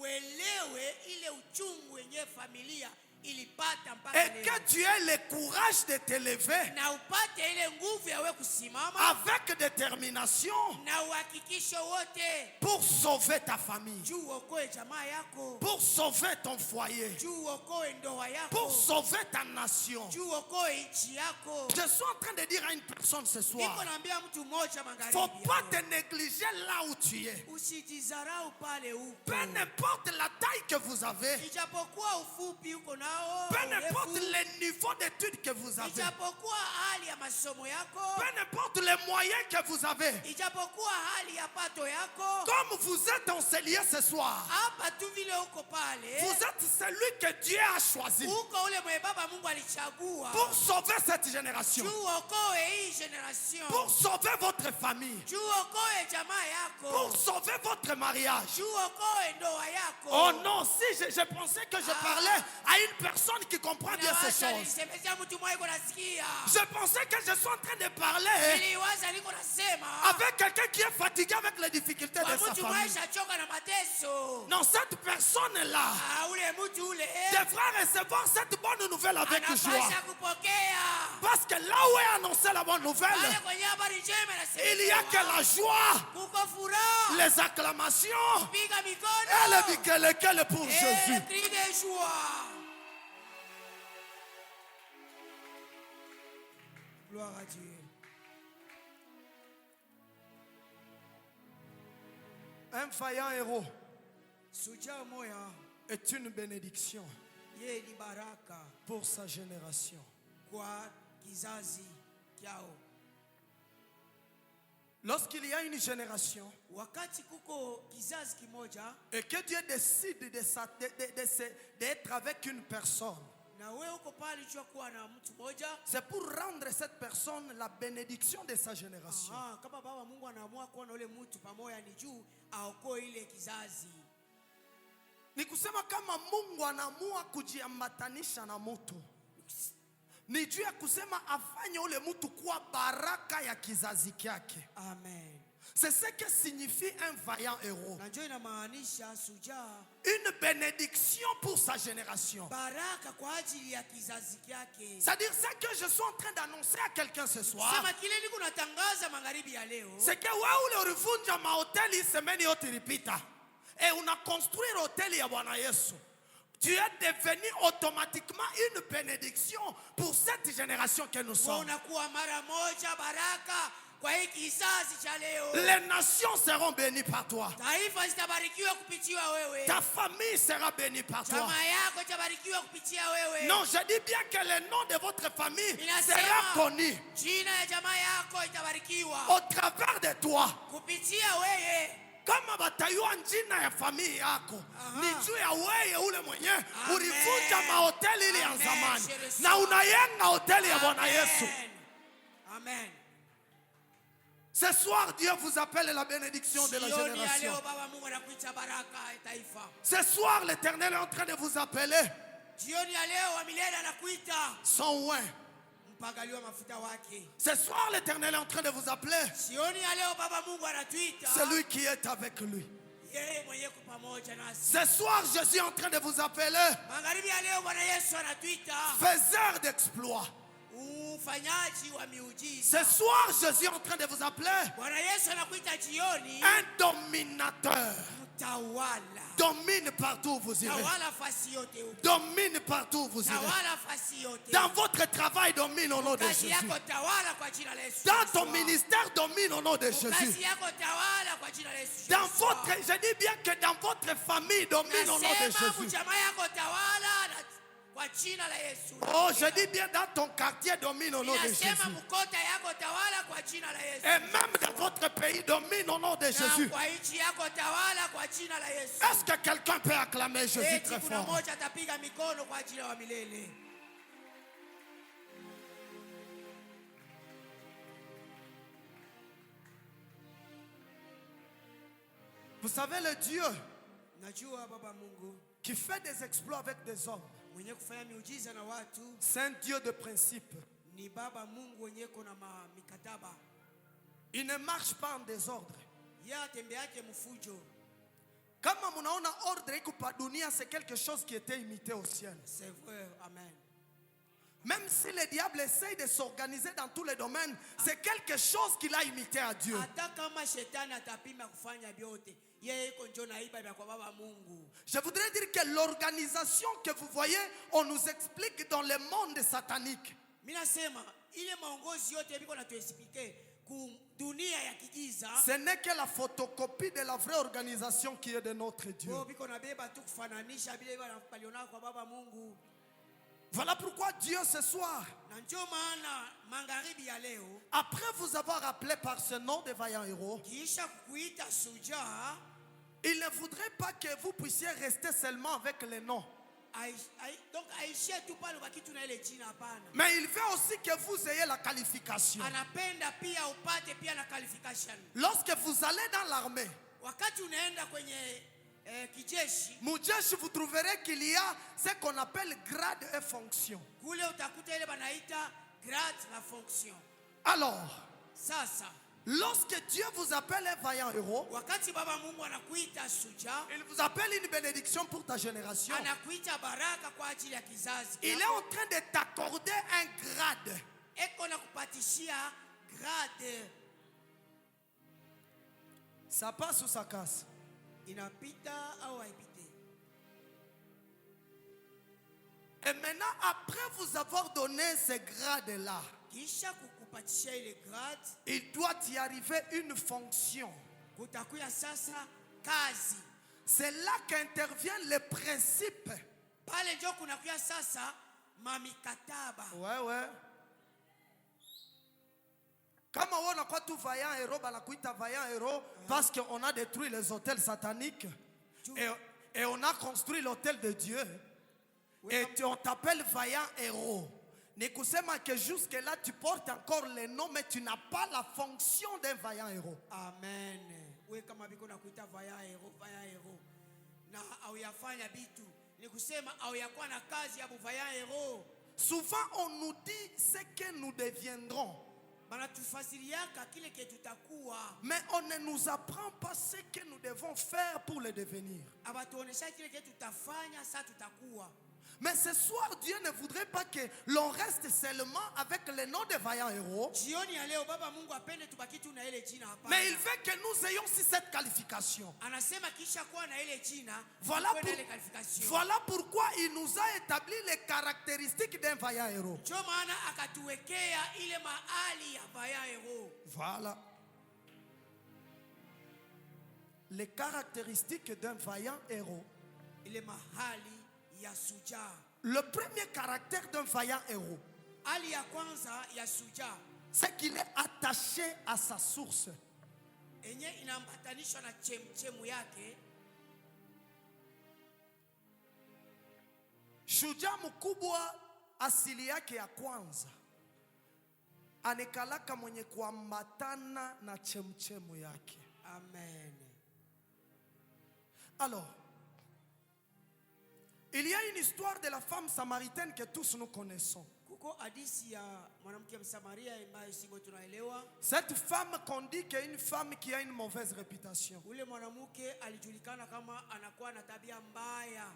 welewe ile uchungu wenye familia ilipata mpaka Et leo, que tu aies le courage de te lever na upate ile nguvu ya wewe kusimama avec détermination na uhakikisho wote pour sauver ta famille, juu uokoe jamaa yako, pour sauver ton foyer, juu uokoe ndoa pour yako, sauver ta nation. juu uokoe nchi yako. Je suis en train de dire à une personne ce Niko soir, naambia mtu mmoja faut magharibi, pas te négliger là où tu es. usijizarau pale upo, Peu importe la taille que vous avez, ijapokuwa ufupi uko nao, peu importe urefu, le niveau d'études que vous avez, ijapokuwa hali ya masomo yako, peu importe les moyens que vous avez, ijapokuwa hali ya pato yako, comme vous êtes enseigné ce soir, hapa tu vile uko pale, vous êtes celui que Dieu a choisi uko ule mwenye Baba Mungu alichagua pour sauver cette génération, juu uokoe hii generation, pour sauver votre famille, juu uokoe jamaa pour yako, sauver votre mariage. juu uokoe ndoa yako. Oh non, si je pensais que je parlais à une personne qui comprend bien ces Ninawaza choses. nilisemezea mtu mmoja iko nasikia. Je pensais que je suis en train de parler Niliwaza niko nasema avec quelqu'un qui est fatigué avec les difficultés kwa de sa mtu famille. mmoja shachoka na mateso. Non, cette personne-là Ule mtu ule devra recevoir cette bonne nouvelle avec joie. anapasha kupokea. Parce que là où est annoncée la bonne nouvelle, Pale kwenye habari njema il y a que la joie, kuko furaha, les acclamations piga et mikono, le bikelekele pour Jésus. cri de joie. Gloire à Dieu. Un vaillant héros Shujaa moya est une bénédiction yeye ni baraka pour sa génération. kwa kizazi kyao. Lorsqu'il y a une génération Wakati kuko kizazi kimoja et que Dieu décide d'être avec une personne, na wewe uko pale jua kuwa na mtu mmoja, c'est pour rendre cette personne la bénédiction de sa génération. kama Baba Mungu anaamua kuwa na ule mtu pamoja ni juu aokoe ile kizazi. Ni kusema kama Mungu anaamua kujiambatanisha na mtu, ni juu ya kusema afanye ule mtu kuwa baraka ya kizazi kyake. Amen. C'est ce que signifie un vaillant héros. Na njoo inamaanisha shujaa, Une bénédiction pour sa génération. baraka kwa ajili ya kizazi kyake. C'est-à-dire ce que je suis en train d'annoncer à quelqu'un ce soir, Sema kile niko natangaza magharibi ya leo, c'est que wewe ulivunja mahoteli semeni yote ilipita, et una construire hoteli ya Bwana Yesu. Tu es devenu automatiquement une bénédiction pour cette génération que nous sommes. unakuwa mara moja baraka kwa hii kizazi cha leo. Les nations seront bénies par toi. Taifa zitabarikiwa kupitia wewe. Ta famille sera bénie par toi. Jamaa yako itabarikiwa kupitia wewe. Non, je dis bien que le nom de votre famille Inasema, sera connu jina ya jamaa yako itabarikiwa au travers de toi. kupitia wewe. kama batayua njina ya familia yako Aha. ni juu ya wewe ule mwenye Amen. ulivunja mahoteli ile ya Amen. zamani Je na unayenga hoteli ya Bwana Amen. Yesu. Amen. Ce soir, Dieu vous appelle la bénédiction de la Jioni ya génération. leo Baba Mungu anakuita baraka ya taifa. Ce soir, l'Éternel est en train de vous appeler Jioni ya leo wa milele anakuita son oin. mpangaliwa mafuta wake. Ce soir, l'Éternel est en train de vous appeler Jioni ya leo Baba Mungu anatuita celui qui est avec lui. yeye mwenye kwa pamoja nasi. Ce soir, Jésus est en train de vous appeler Magharibi ya leo Bwana Yesu anatuita faiseur d'exploits. ufanyaji wa miujiza. Ce soir, Jésus est en train de vous appeler Bwana Yesu anakuita jioni un dominateur. mtawala. Domine partout où vous irez. Tawala fasi yote huko. Domine partout où vous irez. Tawala fasi yote. Dans votre travail, domine au nom de Kazi Jésus. yako tawala kwa jina la Yesu. Dans ton ministère, domine au nom de Jésus. Kazi yako tawala kwa jina la Yesu. Dans votre, je dis bien que dans votre famille, domine au nom de Nasema Jésus. jamaa yako tawala kwa jina la Yesu. Oh, je dis bien dans ton quartier, domine au nom de Nasema Jésus. mkota yako tawala kwa jina la Yesu. Et même dans votre pays, domine au nom de Na Jésus. kwa nchi yako tawala kwa jina la Yesu. Est-ce que quelqu'un peut acclamer Jésus Eti très kuna fort? mmoja atapiga mikono kwa ajili ya wa milele. Vous savez, le Dieu Najua Baba Mungu qui fait des exploits avec des hommes, mwenye kufanya miujiza na watu c'est un Dieu de principe. ni Baba Mungu mwenye kuna mikataba. Il ne marche pas en désordre. Yeye atembeake mfujo. Kama munaona ordre iko pa dunia, c'est quelque chose qui était imité au ciel. C'est vrai. Amen. Même si le diable essaye de s'organiser dans tous les domaines, c'est quelque chose qu'il a imité à Dieu. Hata kama shetani atapima kufanya vyote, yeye iko njoo naiba vya kwa Baba Mungu. Je voudrais dire que l'organisation que vous voyez, on nous explique dans le monde satanique. Mimi nasema ile maongozi yote biko natuexplique ku dunia ya kigiza. Ce n'est que la photocopie de la vraie organisation qui est de notre Dieu. Kwa biko nabeba tu kufananisha vile waliona kwa Baba Mungu. Voilà pourquoi Dieu ce soir, Na njoo maana magharibi ya leo après vous avoir appelé par ce nom de vaillant héros, kisha kukuita shujaa, il ne voudrait pas que vous puissiez rester seulement avec les noms. donc aishie tu pale kwa kitu na ile jina hapana. Mais il veut aussi que vous ayez la qualification. Anapenda pia upate pia na qualification. Lorsque vous allez dans l'armée, Wakati unaenda kwenye kijeshi, Mujeshi, vous trouverez qu'il y a ce qu'on appelle grade et fonction. kule utakuta ile banaita grade na fonction. Alors, Sasa lorsque Dieu vous appelle un vaillant héros, wakati Baba Mungu anakuita shujaa, il vous appelle une bénédiction pour ta génération. anakuita baraka kwa ajili ya kizazi. Il est en train de t'accorder un grade. Eko na kupatishia grade. Ça passe ou ça casse? Inapita au haipite? Et maintenant, après vous avoir donné ce grade-là, Kisha kukupatishia ile grade, il doit y arriver une fonction. kutakuya sasa kazi. C'est là qu'interviennent les principes. Pale ndio kunakuya sasa mamikataba. Ouais, ouais. Kama on a quoi tout vaillant héros, banakuita vaillant héros parce qu'on a détruit les hôtels sataniques et on a construit l'hôtel de Dieu. Et on t'appelle vaillant héros. Ni kusema que jusque là tu portes encore le nom mais tu n'as pas la fonction d'un vaillant héros. Amen. Wewe kama biko nakuita vaya hero na au yafanya bitu ni kusema au yakuwa na kazi ya buvaya hero. Souvent on nous dit ce que nous deviendrons. Banatufasiriaka kile ke tutakuwa. Mais on ne nous apprend pas ce que nous devons faire pour le devenir. Abatuonesha kile ke tutafanya sa tutakuwa. Mais ce soir, Dieu ne voudrait pas que l'on reste seulement avec le nom de vaillant héros. Jioni ya leo Baba Mungu apende tubaki tu na ile jina hapa. Mais il veut que nous ayons aussi cette qualification. Anasema kisha kuwa na ile jina, Voilà, kuwe na ile qualification. voilà pourquoi il nous a établi les caractéristiques d'un vaillant héros. Ndio maana akatuwekea ile mahali ya vaya hero. Voilà. Les caractéristiques d'un vaillant héros. Ile mahali ya shujaa. Le premier caractère d'un vaillant héros, Hali ya kwanza ya shujaa c'est qu'il est attaché à sa source. enye inaambatanishwa na chemchemu yake. Shujaa mkubwa asili yake ya kwanza anikalaka mwenye kuambatana na chemchemu yake. Amen. Alors, il y a une histoire de la femme samaritaine que tous nous connaissons. Kuko hadisi ya mwanamke Msamaria ambaye sisi tunaelewa. Cette femme qu'on dit qu'est une femme qui a une mauvaise réputation. Ule mwanamke alijulikana kama anakuwa na tabia mbaya.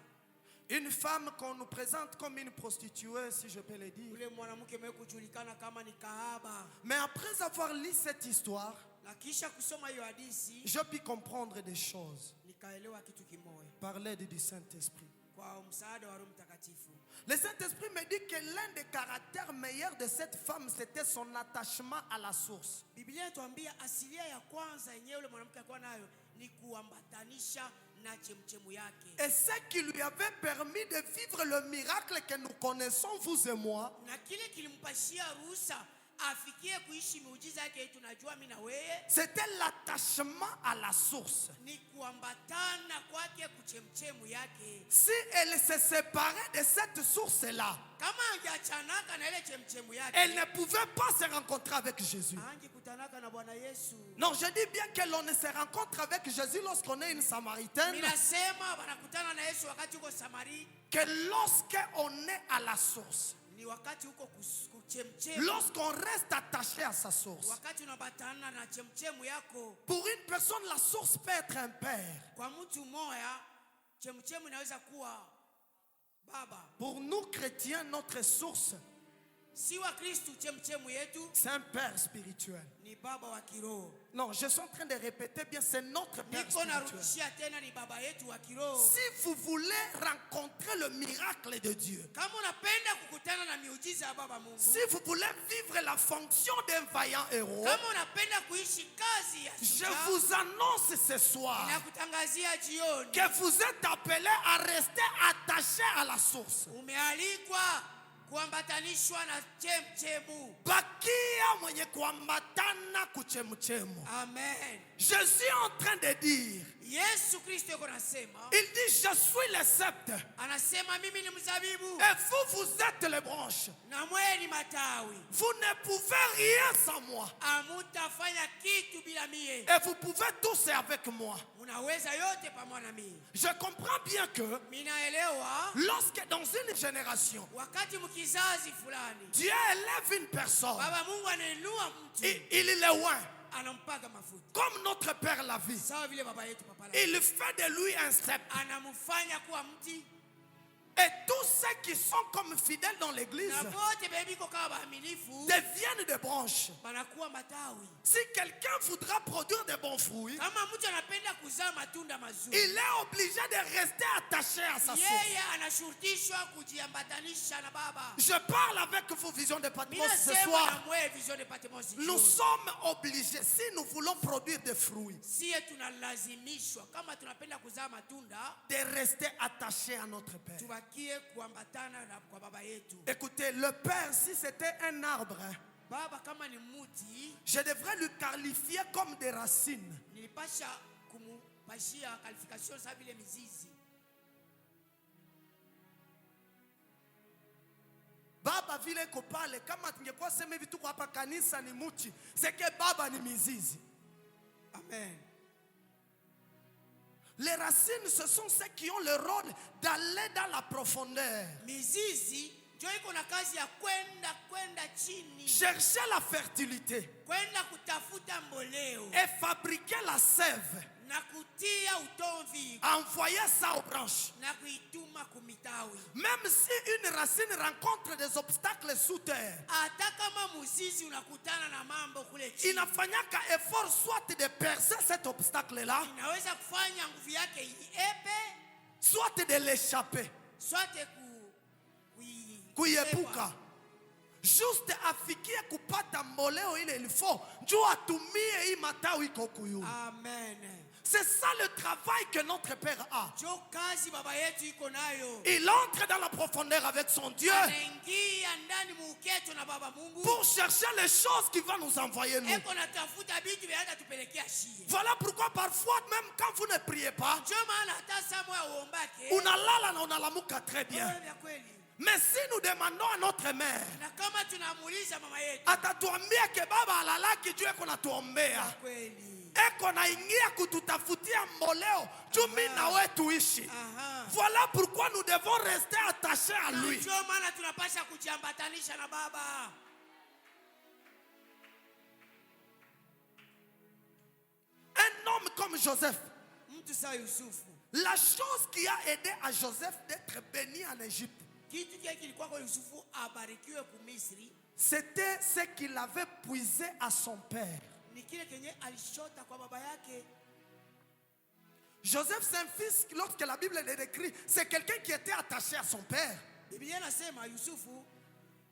Une femme qu'on nous présente comme une prostituée, si je peux le dire. Ule mwanamke mwe kujulikana kama ni kahaba. Mais après avoir lu cette histoire, Na kisha kusoma hiyo hadisi, je puis comprendre des choses. nikaelewa kitu kimoja. Par l'aide du Saint-Esprit. Kwa msaada wa Roho Mtakatifu. Le Saint-Esprit me dit que l'un des caractères meilleurs de cette femme, c'était son attachement à la source. Biblia inatuambia asilia ya kwanza yenyewe ule mwanamke alikuwa nayo ni kuambatanisha na chemchemu yake. Et ce qui lui avait permis de vivre le miracle que nous connaissons, vous et moi, Na kile kilimpashia ruhusa afikie kuishi miujiza yake tunajua mimi na wewe, c'était l'attachement à la source. ni kuambatana kwake kuchemchemu yake. Si elle se séparait de cette source-là, Kama angechanaka na ile chemchemu yake, elle ne pouvait pas se rencontrer avec Jésus. angekutanaka na Bwana Yesu. Non, je dis bien que l'on ne se rencontre avec Jésus lorsqu'on est une Samaritaine, Ninasema wanakutana na Yesu wakati uko Samari, que lorsqu'on est à la source, ni wakati uko kuchemchemu. lorsqu'on reste attaché à sa source. Wakati unabatana na chemchemu yako. Pour une personne, la source peut être un père. Kwa mtu mmoja chemchemu inaweza kuwa baba. Pour nous chrétiens, notre source, Si wa Kristo chemchemu yetu c'est un père spirituel. ni baba wa kiroho. Non, je suis en train de répéter bien, c'est notre père Niko spirituel. narudishia tena ni baba yetu wa kiroho. Si vous voulez rencontrer le miracle de Dieu, Kama unapenda kukutana na miujiza ya baba Mungu, si vous voulez vivre la fonction d'un vaillant héros, kama unapenda kuishi kazi ya je shujaa, vous annonce ce soir ninakutangazia jioni que vous êtes appelés à rester attachés à la source. umealikwa kuambatanishwa na chemchemu. Bakia mwenye kuambatana kuchemuchemu. Amen. Je suis en train de dire, Yesu Kristo yuko nasema, il dit, je suis le sceptre anasema mimi ni mzabibu et vous, vous êtes les branches. na mwe ni matawi. Vous ne pouvez rien sans moi Amutafanya kitu bila mie. et vous pouvez tous avec moi. Munaweza yote pamoja na mie. Je comprends bien que Minaelewa lorsque dans une génération, wakati mkizazi fulani Dieu élève une personne, baba Mungu anainua mtu, il est loin, anampaga mafuta comme notre Père l'a vu. sawa vile baba yetu papa la Il fait de lui un sceptre. anamfanya kuwa mti, Et tous ceux qui sont comme fidèles dans l'église na wote bebiko kama waaminifu deviennent des branches. banakuwa matawi. Si quelqu'un voudra produire de bons fruits, Kama mtu anapenda kuzaa matunda mazuri, il est obligé de rester attaché à sa source. yeye anashurutishwa kujiambatanisha na baba. Je parle avec vous, Vision de Patmos, ce Minasema na soir. mwe vision de Patmos Nous jioni. sommes obligés, si nous voulons produire des fruits, Siye tunalazimishwa kama tunapenda kuzaa matunda de rester attachés à notre Père. tubakie kuambatana na kwa baba yetu. Écoutez, le Père, si c'était un arbre, Baba kama ni muti, je devrais lui qualifier comme des racines. nilipasha kumupashia qualification za vile mizizi. Baba vile kopale, kama tungekuwa sema hivi tuko hapa kanisa ni muti, c'est que baba ni mizizi. Amen. Les racines, ce sont ceux qui ont le rôle d'aller dans la profondeur, Mizizi ndio iko na kazi ya kwenda chini, chercher la fertilité kwenda kutafuta mboleo et fabriquer la sève, na kutia utomvi envoyer ça aux branches. na kuituma kumitawi. Même si une racine rencontre des obstacles sous terre, Hata kama muzizi unakutana na mambo kule chini, inafanyaka effort soit de percer cet obstacle-là, inaweza kufanya nguvu yake iepe soit de l'échapper, sote kuiepuka. Juste afikie kupata mboleo ile ilifo, njoo atumie hii matawi iko kuyu. Amen. C'est ça le travail que notre Père a. Jo kazi baba yetu iko nayo. Il entre dans la profondeur avec son Dieu Anaingia ndani muuketo na baba Mungu. pour chercher les choses qu'il va nous envoyer nous. Eko natafuta vitu vya hata tupelekea shie. Voilà pourquoi parfois, même quand vous ne priez pas, Jo maana hata saa moja uombake. unalala na unalamuka très bien. Wewe vya kweli. Mais si nous demandons à notre mère, Na kama tunamuuliza mama yetu. atatuambia ke baba alalaki juu eko natuombea, Kweli. eko naingia kututafutia mboleo juu mimi na wewe tuishi. Aha. Voilà pourquoi nous devons rester attachés à lui. Jo maana tunapasha kujiambatanisha na baba. Un homme comme Joseph, Mtu saa Yusufu. la chose qui a aidé à Joseph d'être béni en Égypte, Kitu kile kilikuwa kwa Yusufu abarikiwe ku Misri c'était ce qu'il avait puisé à son père. ni kile kenye alishota kwa baba yake. Joseph, c'est un fils, lorsque la Bible le décrit, c'est quelqu'un qui était attaché à son père. Biblia inasema Yusufu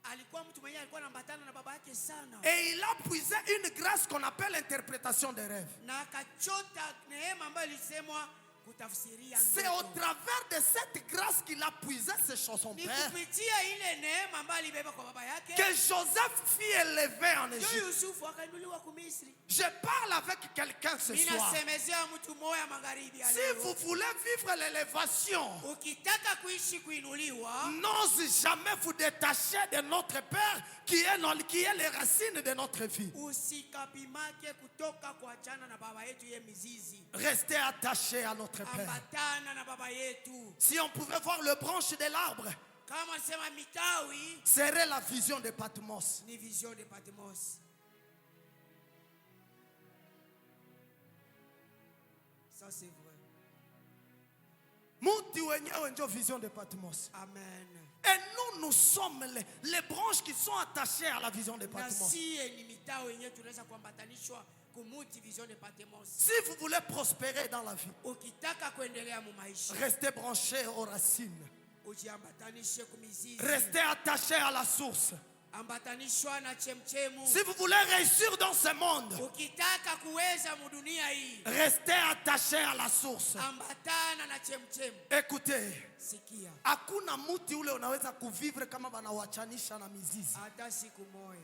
alikuwa mtu mwenye alikuwa anambatana na baba yake sana. Et il a puisé une grâce qu'on appelle l'interprétation des rêves. Na akachota neema ambayo ilisemwa kutafsiria C'est au ndoto. travers de cette grâce qu'il a puisé chez son Ni père kupitia ile neema ambayo alibeba kwa baba yake. que Joseph fut élevé en Jo Égypte. Yusufu akainuliwa ku Misri. Je parle avec quelqu'un ce soir. Ninasemezea mtu mmoja magharibi ya Si leo. vous voulez vivre l'élévation, Ukitaka kuishi kuinuliwa, n'ose jamais vous détacher de notre Père qui est les racines de notre vie. usikapimake kutoka kuachana na baba yetu ye mizizi. Restez attachés à notre Père. Ambatana na baba yetu. Si on pouvait voir le branche de l'arbre, Kama sema mitawi serait la vision de Patmos. ni vision de Patmos. Ça c'est vrai. Muti wenyewe ndio vision de Patmos. Amen. Et nous sommes les branches qui sont attachées à la vision de Na Patmos. siye ni mitawi yenyewe tunaweza kuambatanishwa kumuti vision de Patmos. Si vous voulez prospérer dans la vie, Ukitaka kuendelea mu maisha, restez branchés aux racines. ujiambatanishe kumizizi. Restez attachés à la source. Ambatanishwa na chemchemu. Si vous voulez réussir dans ce monde, Ukitaka kuweza mu dunia hii, restez attachés à la source. ambatana na chemchemu. Écoutez, Sikia, hakuna muti ule unaweza kuvivre kama banawachanisha na mizizi. hata siku moja.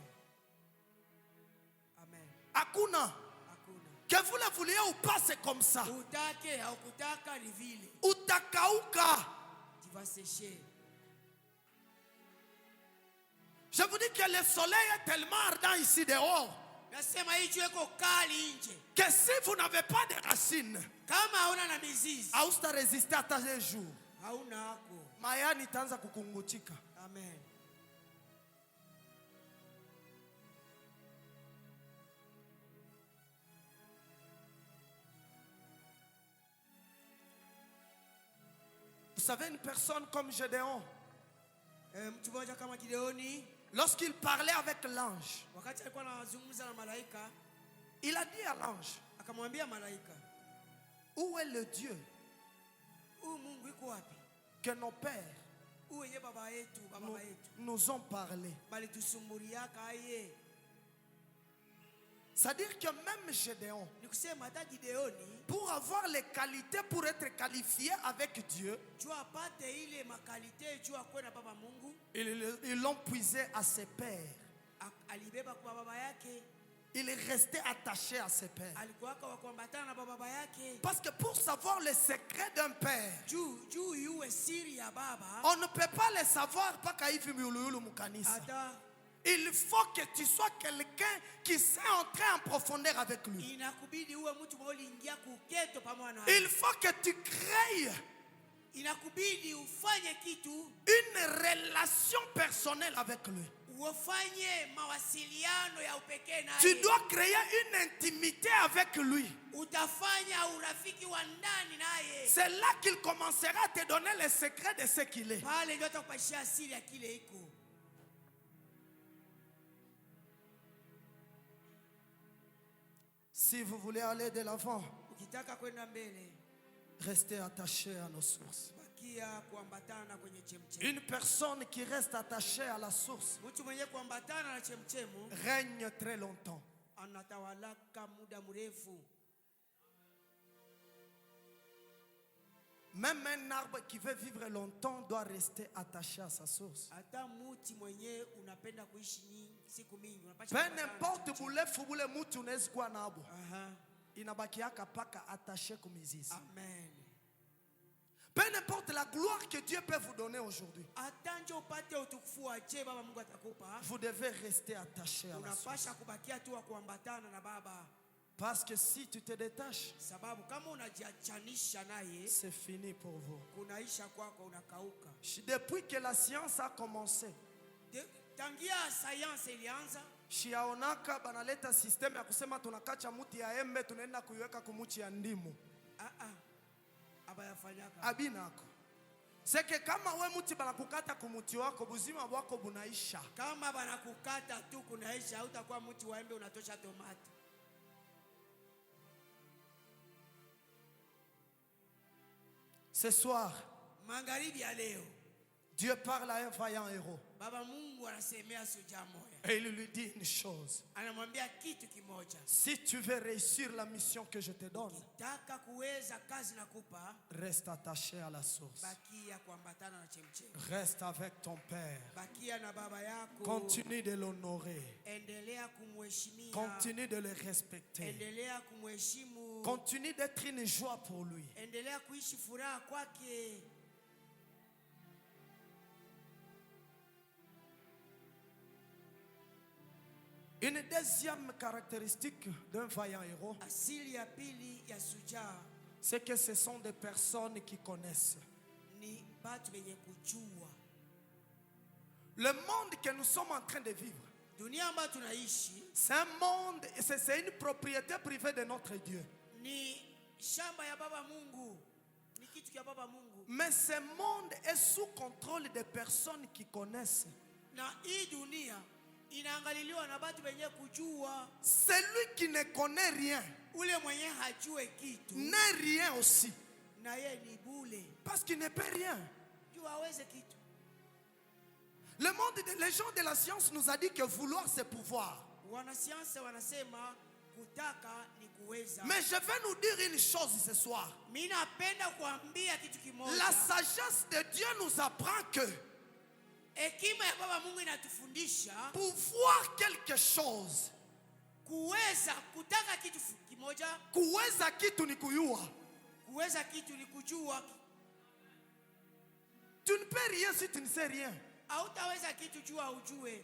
Amen. Hakuna. Hakuna. Que vous le vouliez ou pas, c'est comme ça. Utake au kutaka ni vile. Utakauka. Tu vas sécher. Je vous dis que le soleil est tellement ardent ici dehors Nasema hii jua iko kali nje. que si vous n'avez pas de racines, Kama hauna na mizizi, hauta résister hata un jour. hauna hako. Mayani itaanza kukunguchika. Amen. Vous savez, une personne comme Gédéon, Mtu mmoja kama Gideoni, lorsqu'il parlait avec l'ange, wakati alikuwa anazungumza na malaika, il a dit à l'ange, akamwambia malaika, où est le Dieu huyu Mungu yuko wapi? que nos pères Huyu yenye baba yetu, baba yetu. nous ont parlé? Bali tusumburiaka aye. C'est-à-dire que même Gédéon, Ni kusema hata Gideoni, pour avoir les qualités pour être qualifié avec Dieu, jua apate ile makalite, jua kuwe na baba Mungu, ils l'ont puisé à ses pères. alibeba kwa baba yake, Il est resté attaché à ses pères. alikuwaka wa kuambatana na baba yake. Parce que pour savoir le secret d'un père, Juu yuwe siri ya baba, on ne peut pas le savoir mpaka hivi miuluyulu mukanisa. hata Il faut que tu sois quelqu'un qui sait entrer en profondeur avec lui. inakubidi uwe mtu mmoja uliingia kuketo pamoja naye. Il faut que tu crées Inakubidi ufanye kitu, une relation personnelle avec lui. ufanye mawasiliano ya upekee Tu naye. dois créer une intimité avec lui. Utafanya urafiki wa ndani naye. C'est là qu'il commencera à te donner les secrets de ce qu'il est. Pale ndio atakupashia siri ya kile iko. Si vous voulez aller de l'avant, Ukitaka kwenda mbele, restez attaché à nos sources. bakia kuambatana kwenye chemchemu. Une personne qui reste attachée à la source Mtu mwenye kuambatana na chemchemu règne très longtemps. anatawalaka muda mrefu. Même un arbre qui veut vivre longtemps doit rester attaché à sa source. Hata muti mwenye unapenda kuishi siku mingi unapasha Peu kuambatana na n'importe chemchemi. bulefu bule muti unaweza kuwa nabo. Aha. Inabakiaka paka attaché kumizizi. Amen. Peu n'importe la gloire que Dieu peut vous donner aujourd'hui. Hata nje upate utukufu wa je baba Mungu atakupa. Vous devez rester attaché à la source. Unapasha kubakia tu wa kuambatana na baba. Parce que si tu te détaches, Sababu kama unajiachanisha naye c'est fini pour vous. kunaisha kwako unakauka. Depuis que la science a commencé, Tangia sayansi ilianza shiaonaka banaleta system ya kusema tunakacha muti ya embe tunaenda kuiweka kumuchi ya ndimu. abayafanyaka. Abinako. Seke kama we muti banakukata kumuti wako buzima wako bunaisha. Kama banakukata tu kunaisha hautakuwa mti wa embe unatosha tomati. Ce soir, Magharibi ya leo Dieu parle à un vaillant héros. baba Mungu anasemea shujaa moja. Et il lui dit une chose. Anamwambia kitu kimoja. Si tu veux réussir la mission que je te donne, Ukitaka kuweza kazi nakupa, reste attaché à la source. bakia kuambatana na chemchemi. Reste avec ton Père. Bakia na baba yako. Continue de l'honorer. Endelea kumheshimia. Continue de le respecter. Endelea kumheshimu. Continue d'être une joie pour lui. Endelea kuishi furaha kwake. Une deuxième caractéristique d'un vaillant héros, Asili ya pili ya shujaa c'est que ce sont des personnes qui connaissent. ni batu wenye kujua. Le monde que nous sommes en train de vivre, Dunia ambayo tunaishi c'est un monde, c'est une propriété privée de notre Dieu. ni shamba ya baba Mungu. Ni kitu ya baba Mungu. Mais ce monde est sous contrôle des personnes qui connaissent. Na hii dunia inaangaliliwa na batu wenye kujua. Celui qui ne connaît rien Ule mwenye hajue kitu n'est rien aussi. na ye ni bule. Parce qu'il ne peut rien. Jua haweze kitu. Le monde, les gens de la science nous a dit que vouloir c'est pouvoir. Wanasiasa wanasema kutaka ni kuweza. Mais je vais nous dire une chose ce soir. Mimi napenda kuambia kitu kimoja. La sagesse de Dieu nous apprend que Hekima ya baba Mungu inatufundisha pouvoir quelque chose, kuweza kutaka kitu kimoja, kuweza kitu ni kuyua. kuweza kitu ni kujua. Tu ne peux rien si tu ne sais rien. Hautaweza kitu jua ujue.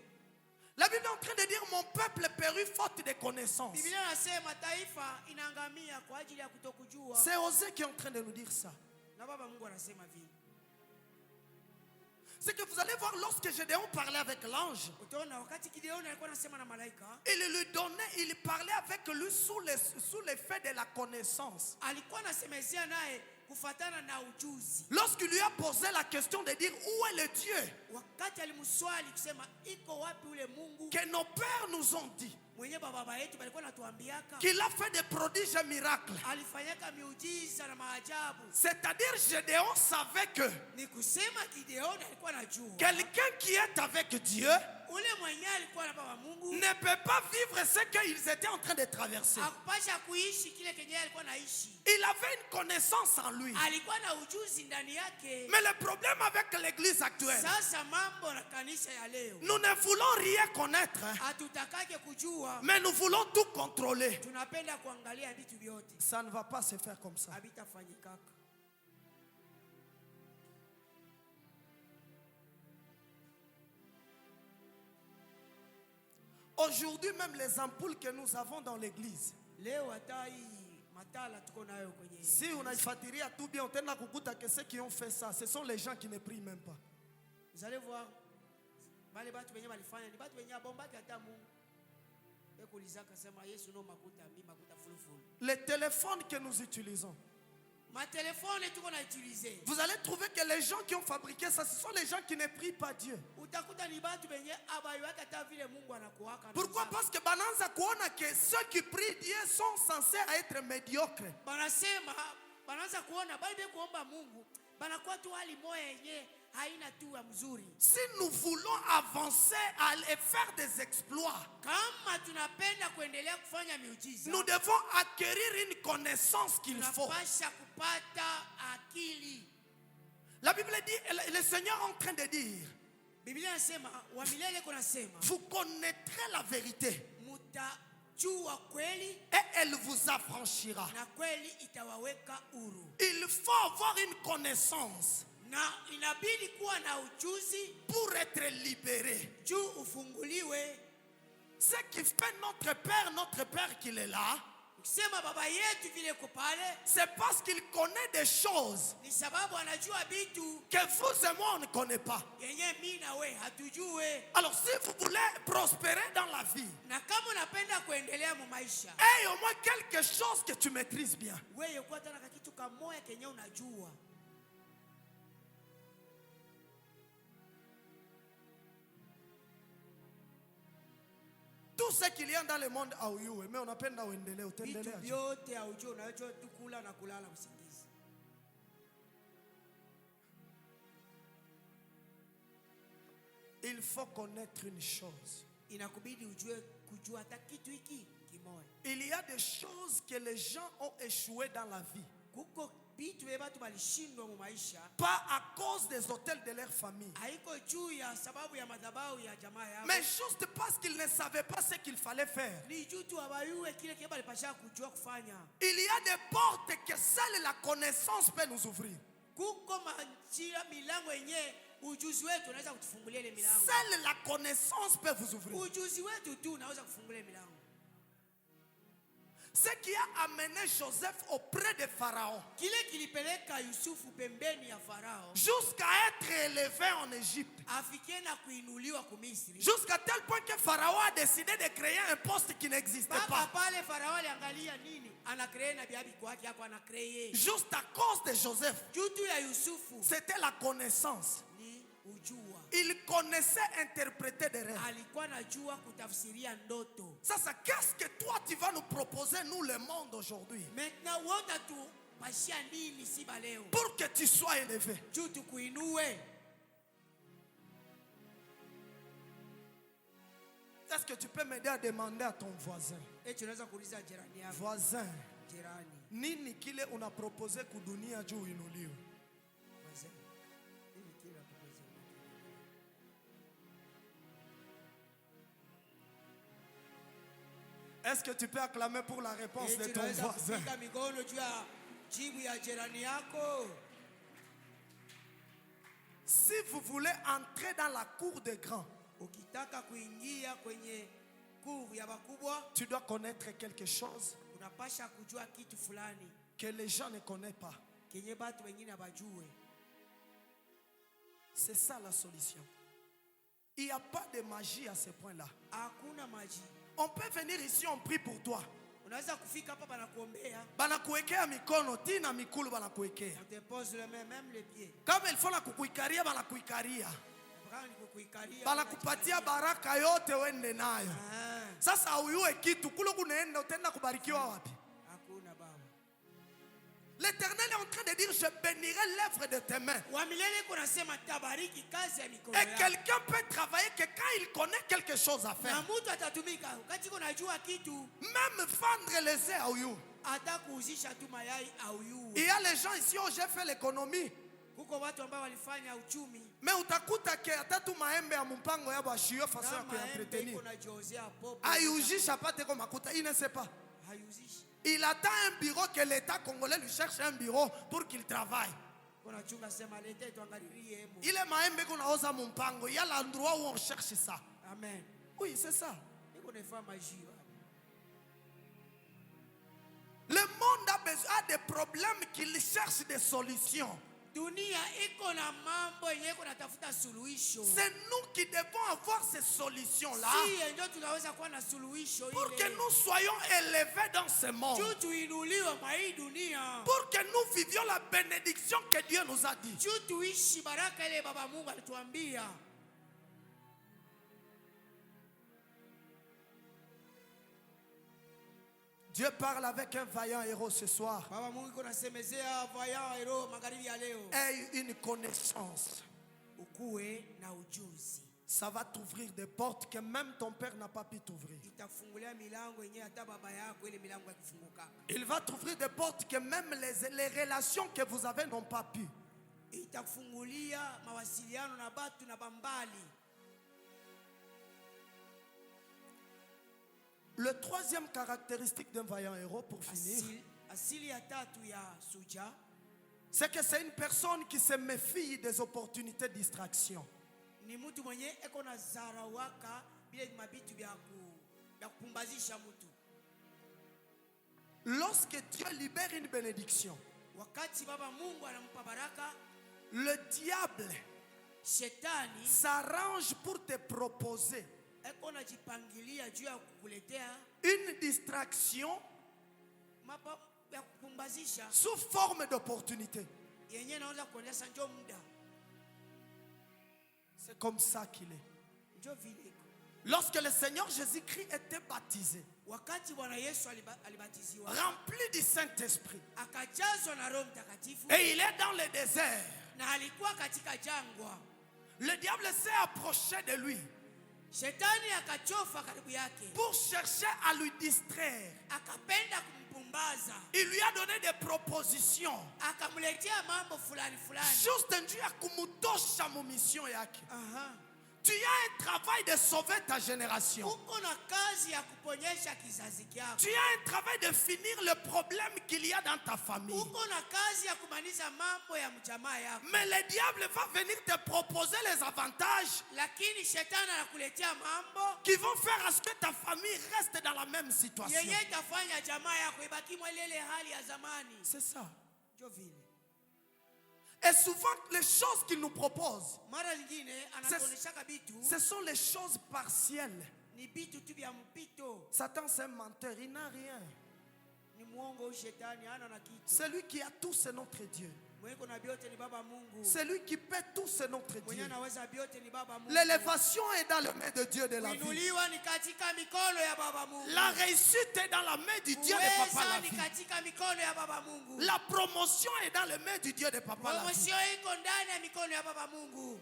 La Bible est en train de dire mon peuple périt faute de connaissance. Biblia inasema taifa inaangamia kwa ajili ya kutokujua. C'est Osée qui est en train de nous dire ça. Na baba Mungu anasema vile. C'est que vous allez voir lorsque Gédéon parlait avec l'ange, Utaona wakati Gideoni alikuwa anasema na malaika, il lui donnait, il parlait avec lui sous l'effet de la connaissance. alikuwa anasemezea naye kufatana na ujuzi. Lorsqu'il lui a posé la question de dire où est le Dieu Wakati alimswali kusema iko wapi ule Mungu que nos pères nous ont dit, mwenye baba yetu walikuwa natuambiaka, qu'il a fait des prodiges et miracles. alifanyaka miujiza na maajabu. C'est-à-dire Gédéon savait que Ni kusema Gideoni alikuwa anajua quelqu'un qui est avec Dieu ule mwenye alikuwa na baba Mungu ne peut pas vivre ce qu'ils étaient en train de traverser. hakupasha kuishi kile kenye alikuwa naishi. Il avait une connaissance en lui. Alikuwa na ujuzi ndani yake. Mais le problème avec l'église actuelle, Sasa mambo na kanisa ya leo, nous ne voulons rien connaître, hein, hatutakake kujua, mais nous voulons tout contrôler. tunapenda kuangalia vitu vyote. Ça ne va pas se faire comme ça. Habitafanyikaka. Aujourd'hui, même les ampoules que nous avons dans l'église, Leo hata hii matala tuko nayo kwenye. si on a fatiria tout bien, on a kukuta que ceux qui ont fait ça, ce sont les gens qui ne prient même pas. Vous allez voir wale batu wenye walifanya ni batu wenye abombaki hata Mungu. Ekulizaka sema Yesu no makuta mbi makuta fulufulu. Les téléphones que nous utilisons, Ma telefone tuko na utiliser. vous allez trouver que les gens qui ont fabriqué ça, ce sont les gens qui ne prient pas Dieu. Utakuta ni batu wenye abayuaka hata vile Mungu anakuwaka. Pourquoi? Parce que bananza kuona que ceux qui prient Dieu sont censés être médiocres. Banasema banaanza kuona bali kuomba Mungu banakuwa tu hali moya yenye haina tua mzuri. Si nous voulons avancer et faire des exploits, Kama tunapenda kuendelea kufanya miujiza, nous devons acquérir une connaissance qu'il faut. tunapasha kupata akili. La Bible dit, le Seigneur est en train de dire, Biblia inasema wa milele kunasema vous connaîtrez la vérité mutajua kweli et elle vous affranchira. na kweli itawaweka huru. Il faut avoir une connaissance Na inabidi kuwa na ujuzi pour être libéré. juu ufunguliwe. Ce qui fait notre Père qu'il est là, Ukisema baba yetu vile uko pale, c'est parce qu'il connaît des choses ni sababu anajua vitu que vous et moi on ne connaît pas. yenye mimi na we hatujue. Alors si vous voulez prospérer dans la vie, Na kama unapenda kuendelea mu maisha, aie au moins quelque chose que tu maîtrises bien. wewe kuwa tena kitu kamoya kenye unajua. Tout ce qu'il y a dans le monde auyue, mais on appelle na uendelee, Vitu utendelea. vyote haujua, unajua tu kula na kulala usingizi. Il faut connaître une chose. Inakubidi ujue kujua hata kitu hiki kimoja. Il y a des choses que les gens ont échoué dans la vie. Kuko vitu vya watu walishindwa mu maisha, Pas à cause des hôtels de leur famille, haiko juu ya sababu ya madhabahu ya jamaa yao, mais juste parce qu'ils ne savaient pas ce qu'il fallait faire. ni juu tu abayue kile kile balipasha kujua kufanya. Il y a des portes que seule la connaissance peut nous ouvrir. Kuko manjira milango yenye ujuzi wetu unaweza kutufungulia ile milango. Seule la connaissance peut vous ouvrir. Ujuzi wetu tu unaweza kufungulia ile milango. Ce qui a amené Joseph auprès de Pharaon, Kile kilipeleka Yusufu pembeni ya Farao jusqu'à être élevé en Égypte, afikie na kuinuliwa ku Misri. jusqu'à tel point que Pharaon a décidé de créer un poste qui n'existait Papa pas. pale Farao aliangalia nini? Anakree na biabi kwake yako anakree. Juste à cause de Joseph, Juu tu ya Yusufu c'était la connaissance. ni ujua. Il connaissait interpréter des rêves. Alikuwa najua kutafsiria ndoto. Ça, qu'est-ce que toi tu vas nous proposer, nous, le monde aujourd'hui, Maintenant wote tu pashia nini si baleo? pour que tu sois élevé? Juu tukuinue. Est-ce que tu peux m'aider à demander à ton voisin? Tunaweza kuuliza jirani yako. Voisin, Jirani. nini kile una proposé kudunia juu inuliwe? Wazee. Nini kile unapopeza? Est-ce que tu peux acclamer pour la réponse de ton Tunaweza voisin? kupiga mikono juu ya jibu ya jirani yako. Si vous voulez entrer dans la cour des grands, Ukitaka kuingia kwenye kuru ya wakubwa, tu dois connaître quelque chose unapasha kujua kitu fulani que les gens ne connaissent pas. kenye batu wengine abajue. C'est ça la solution. Il n'y a pas de magie à ce point-là. Hakuna maji. On peut venir ici, on prie pour toi. Unaweza kufika hapa banakuombea, Banakuwekea mikono, tina mikulu banakuwekea. on te pose le main, même les pieds. Kama il faut la kukuikaria, banakuikaria. Kama ni kukuikalia, Banakupatia baraka yote uende nayo. Ah, Sasa uyue kitu, kule kunaenda utaenda kubarikiwa wapi? hakuna baba. L'Éternel est en train de dire, je bénirai l'œuvre de tes mains. Wa milele kunasema tabariki kazi ya mikono Et yako. quelqu'un peut travailler que quand il connaît quelque chose à Na faire, mtu atatumika wakati unajua kitu, même vendre les œufs à Ouyou. hata kuuzisha tu mayai au yu. Il y a les gens ici où j'ai fait l'économie. Kuko watu ambao walifanya uchumi Mais utakuta ke atatu maembe ya mpango ya bashio façon ya na maembe kuentretenir. iko na jiozea popo. Ayujisha pate kwa makuta, il ne sait pas. Hayuzishi. Il attend un bureau que l'État congolais lui cherche un bureau pour qu'il travaille. Kuna chunga sema lete tuangalilie hemo. Il est maembe qu'on a osa mpango. Il y a l'endroit où on cherche ça. Amen. Oui, c'est ça. Niko nafanya maji. Le monde a des problèmes qu'il cherche des solutions. Dunia iko na mambo yenye iko natafuta suluhisho. C'est nous qui devons avoir ces solutions-là Si ndio tunaweza kuwa na suluhisho pour que ile. nous soyons élevés dans ce monde. Juu tuinuliwe mwa hii dunia. Pour que nous vivions la bénédiction que Dieu nous a dit. Juu tuishi baraka ile baba Mungu alituambia. Dieu parle avec un vaillant héros ce soir. Baba Mungu iko nasemezea vaya hero magharibi ya leo. Aie une connaissance ukuwe na ujuzi. Ça va t'ouvrir des portes que même ton père n'a pas pu t'ouvrir. Itakufungulia milango yenyewe hata baba yako ile milango yakifunguka. Il va t'ouvrir des portes que même les relations que vous avez n'ont pas pu. Itakufungulia mawasiliano na batu na bambali. Le troisième caractéristique d'un vaillant héros, pour finir, Asili ya tatu ya suja c'est que c'est une personne qui se méfie des opportunités de distraction. ni mtu mwenye eko na zarawaka bila mabitu vya kupumbazisha mtu. Lorsque Dieu libère une bénédiction, Wakati baba Mungu anampa baraka, le diable shetani s'arrange pour te proposer eko na jipangilia juu ya kukuletea une distraction mapa ya kupumbazisha sous forme d'opportunité. yenyewe naweza kuonyesha njoo muda. C'est comme ça qu'il est. Njoo vile iko. Lorsque le Seigneur Jésus-Christ était baptisé, Wakati Bwana Yesu alibatiziwa, rempli du Saint-Esprit, akajazwa na Roho Mtakatifu et il est dans le désert, na alikuwa katika jangwa, le diable s'est approché de lui shetani akachofa karibu yake, pour chercher à lui distraire. akapenda kumpumbaza, Il lui a donné des propositions. akamletea mambo fulani fulani. Juste un Dieu à kumutosha mu mission yake. Aha. Tu as un travail de sauver ta génération. Uko na kazi ya kuponyesha kizazi kyako. Tu as un travail de finir le problème qu'il y a dans ta famille. Uko na kazi ya kumaliza mambo ya mjamaa yako. Mais le diable va venir te proposer les avantages Lakini shetani anakuletea mambo qui vont faire à ce que ta famille reste dans la même situation. yenye itafanya jamaa yako ibaki mwa ile hali ya zamani. C'est ça. Ndio vile. Et souvent, les choses qu'il nous propose, Mara nyingine anatuonyesha bitu ce sont les choses partielles. ni bitu tu vya mpito. Satan, c'est un menteur, il n'a rien. Ni muongo shetani hana na kitu. Celui qui a tout, c'est notre Dieu. Mwenye kuna biote ni baba Mungu. Celui qui paie tout, c'est notre Mwenye Dieu. anaweza biote ni baba Mungu. L'élévation est dans les mains de Dieu de la vie. Kuinuliwa ni katika mikono ya baba Mungu. La réussite est dans la main du Dieu de Papa Uweza la ni vie. katika mikono ya baba Mungu. La promotion est dans les mains du Dieu de Papa la vie. Promotion iko ndani ya mikono ya baba Mungu.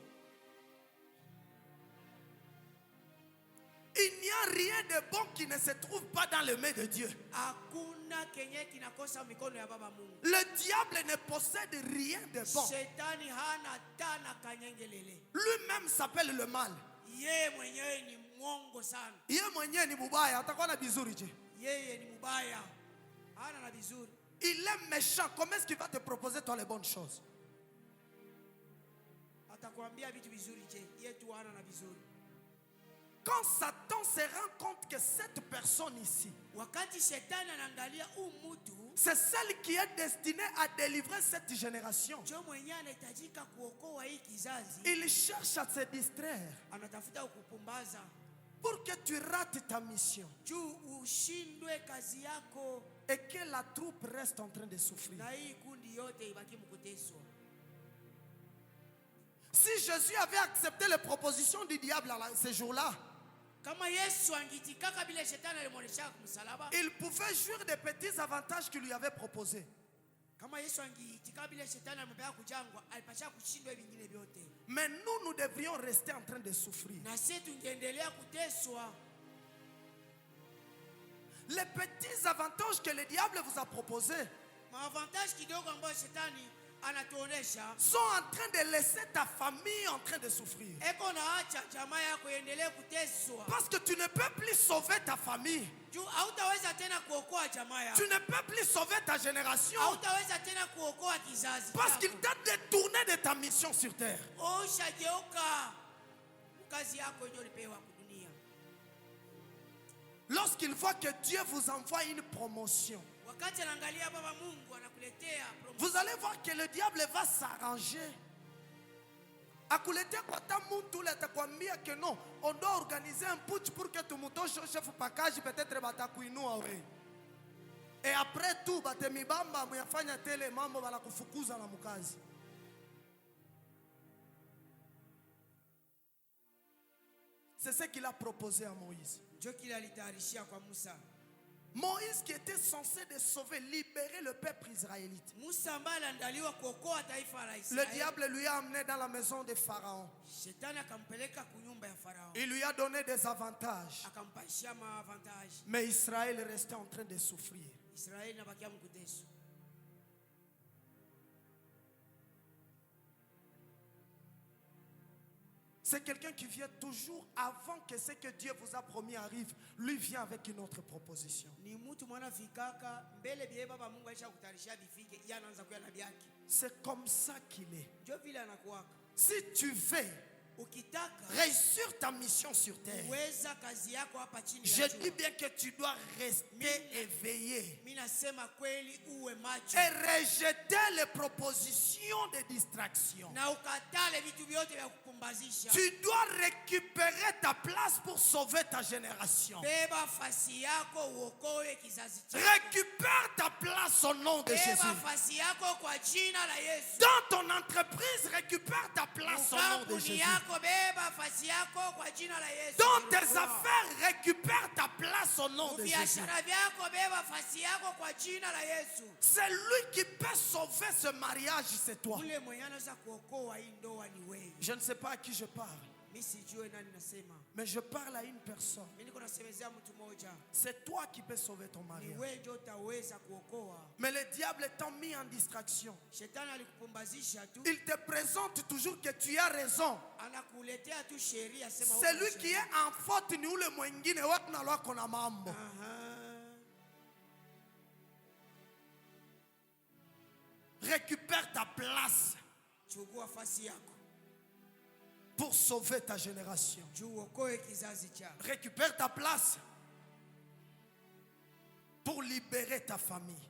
Il n'y a rien de bon qui ne se trouve pas dans les mains de Dieu. Hakuna kenye kinakosa mikono ya baba Mungu. Le diable ne possède rien de bon. Shetani hana tana kanyengelele. Lui-même s'appelle le mal. Yeye mwenyewe ni mwongo sana. Yeye mwenyewe ni mubaya, atakuwa na bizuri je? Yeye ni mubaya. Hana na vizuri. Il est méchant. Comment est-ce qu'il va te proposer toi les bonnes choses? Atakwambia vitu vizuri je? Yeye tu hana na vizuri. Quand Satan se rend compte que cette personne ici, Wakati shetani anaangalia mutu, c'est celle qui est destinée à délivrer cette génération, jo mwenyewe anahitajika kuokoa hii kizazi, il cherche à se distraire anatafuta kukupumbaza pour que tu rates ta mission juu ushindwe kazi yako et que la troupe reste en train de souffrir. na hii kundi yote ibaki mkuteswa. Si Jésus avait accepté les propositions du diable ce jour-là, Kama Yesu angitikaka bila shetani alimuonesha kumsalaba, il pouvait jouir des petits avantages qu'il lui avait proposés. kama Yesu angitikaka bila shetani alimwambia kujangwa, alipasha kushindwa vingine vyote. Mais nous devrions rester en train de souffrir. Na sisi tungeendelea kuteswa. Les petits avantages que le diable vous a proposés Maavantage kidogo ambayo shetani anatuonesha, sont en train de laisser ta famille en train de souffrir. eko naacha jamaa yako iendelee kuteswa. Parce que tu ne peux plus sauver ta famille. Juu hautaweza tena kuokoa jamaa yako. Tu ne peux plus sauver ta génération. Hautaweza tena kuokoa kizazi Parce qu'il chako. t'a détourné de ta mission sur terre. Ushageuka kazi yako yenyewe ulipewa kudunia. Lorsqu'il voit que Dieu vous envoie une promotion, Wakati anaangalia baba Mungu anakuletea promotion, vous allez voir que le diable va s'arranger. Akuletea kwa tamuntu le atakwambia que non, on doit organiser un putsch pour que tumutoshe chef pakaji peut-être batakuinua we. Et après tout batemibamba muyafanya tele mambo banakufukuza na mukazi. C'est ce qu'il a proposé à Moïse. ndio kile alitayarishia kwa Musa. Moïse qui était censé de sauver, libérer le peuple israélite. Musa ambaye aliandaliwa kuokoa taifa la Le Israeli. diable lui a amené dans la maison de Pharaon. Shetani akampeleka kunyumba ya Farao. Il lui a donné des avantages. Akampashia maavantaji. Mais Israël restait en train de souffrir. Israeli nabakia mkuteso. C'est quelqu'un qui vient toujours avant que ce que Dieu vous a promis arrive. Lui vient avec une autre proposition. Ni mtu mwana fikaka mbele bie baba Mungu aisha kutarisha bifike yeye anaanza kuya na byake. C'est comme ça qu'il est. Ndio vile anakuwaka. Si tu veux Ukitaka réussir ta mission sur terre, uweza kazi yako hapa chini je ya dis jua. bien que tu dois rester éveillé Mimi nasema kweli uwe macho. et rejeter les propositions de distraction. Na ukatale vitu vyote vya kukumbazisha. Tu dois récupérer ta place pour sauver ta génération. Beba fasi yako uokoe kizazi chako. Récupère ta place au nom de Beba Jésus. fasi yako kwa jina la Yesu. Dans ton entreprise, récupère ta place au nom de Kampuni Jésus. yako beba fasi yako kwa jina la Yesu. Dans tes affaires, récupère ta place au nom de Jésus. Biashara vyako beba fasi yako kwa jina la Yesu. C'est lui qui peut sauver ce mariage, c'est toi. Ule mwenye anaweza kuokoa hii ndoa ni wewe. Je ne sais pas à qui je parle, Mimi sijui nani nasema. mais je parle à une personne. Mimi niko nasemezea mtu mmoja. C'est toi qui peux sauver ton Ni mariage. wewe ndio utaweza kuokoa. Mais le diable étant mis en distraction, Shetani alikupumbazisha tu. il te présente toujours que tu as raison. Anakuletea tu sheria sema C'est lui qui est en faute ni ule mwingine watu na lwako na mambo. Aha. Récupère ta place Chukua fasi yako. pour sauver ta génération. Juu uokoe kizazi chako. Récupère ta place pour libérer ta famille.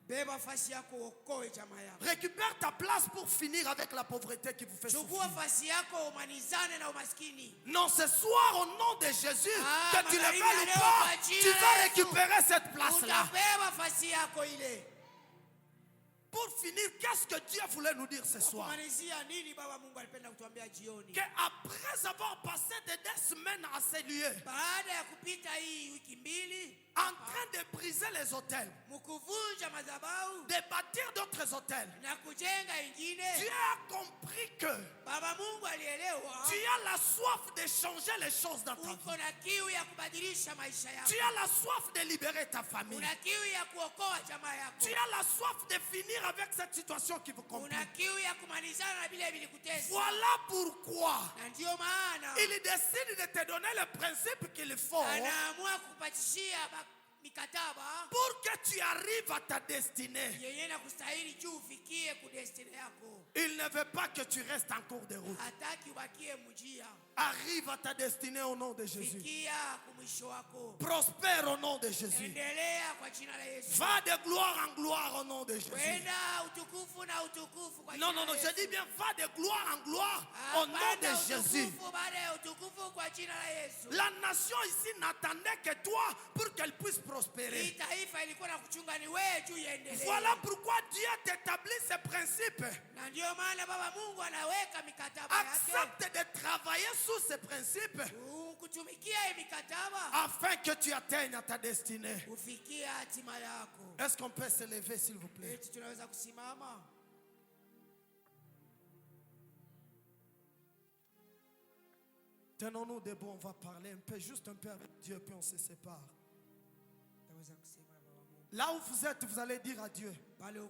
Beba fasi yako uokoe jamaa yako. Récupère ta place pour finir avec la pauvreté qui vous fait Chukua souffrir. fasi yako umanizane na umaskini. Non, ce soir, au nom de Jésus, Ah, que tu le magharibi veuilles ya ou leo pas, kwa jina tu la vas Yesu. récupérer cette place-là. Utabeba fasi yako ile. Pour finir, qu'est-ce que Dieu voulait nous dire ce soir? Kumalizia nini baba Mungu alipenda kutuambia jioni? Qu'après avoir passé des semaines à ces lieux, Baada ya kupita hii wiki mbili en train de briser les hôtels, mkuvunja madhabahu de bâtir d'autres hôtels, na kujenga Dieu ingine, a compris que baba Mungu alielewa tu as la soif de changer les choses dans ta vie. uko na kiu ya kubadilisha maisha Tu yako. as la soif de libérer ta famille. Una kiu ya kuokoa jamaa yako. Tu as la soif de finir avec cette situation qui vous complique. Una kiu ya kumalizana na vile vilikutesa. Voilà pourquoi Na ndio maana il décide de te donner le principe qu'il faut anaamua kupatishia mikataba pour que tu arrives à ta destinée. yenye na kustahili juu ufikie kudestiny yako. Il ne veut pas que tu restes en cours de route. Hataki ubakie mjia. Arrive à ta destinée au nom de Jésus. Fikia kumwisho wako. Prospère au nom de Jésus. Endelea kwa jina la Yesu. Va de gloire en gloire au nom de Jésus. Kwenda utukufu na utukufu kwa Non, jina non, non, la je Yesu. dis bien, va de gloire en gloire au nom Baada ya de Jésus. utukufu, baada ya utukufu kwa jina la Yesu. La nation ici n'attendait que toi pour qu'elle puisse Hii prospérer. taifa ilikuwa na kuchunga ni wewe juu iendelee. Voilà pourquoi Dieu t'établit ces principes. Na ndio maana baba Mungu anaweka mikataba yake. Accepte de travailler sous ces principes Kutumikia hii mikataba afin que tu atteignes ta destinée. ufikie hatima yako. Est-ce qu'on peut se lever, s'il vous plaît? Eti tunaweza kusimama? Tenons-nous debout, on va parler un peu, juste un peu avec Dieu, puis on se sépare. Tunaweza kusema baba Mungu. Là où vous êtes, vous allez dire à Dieu: Pale uko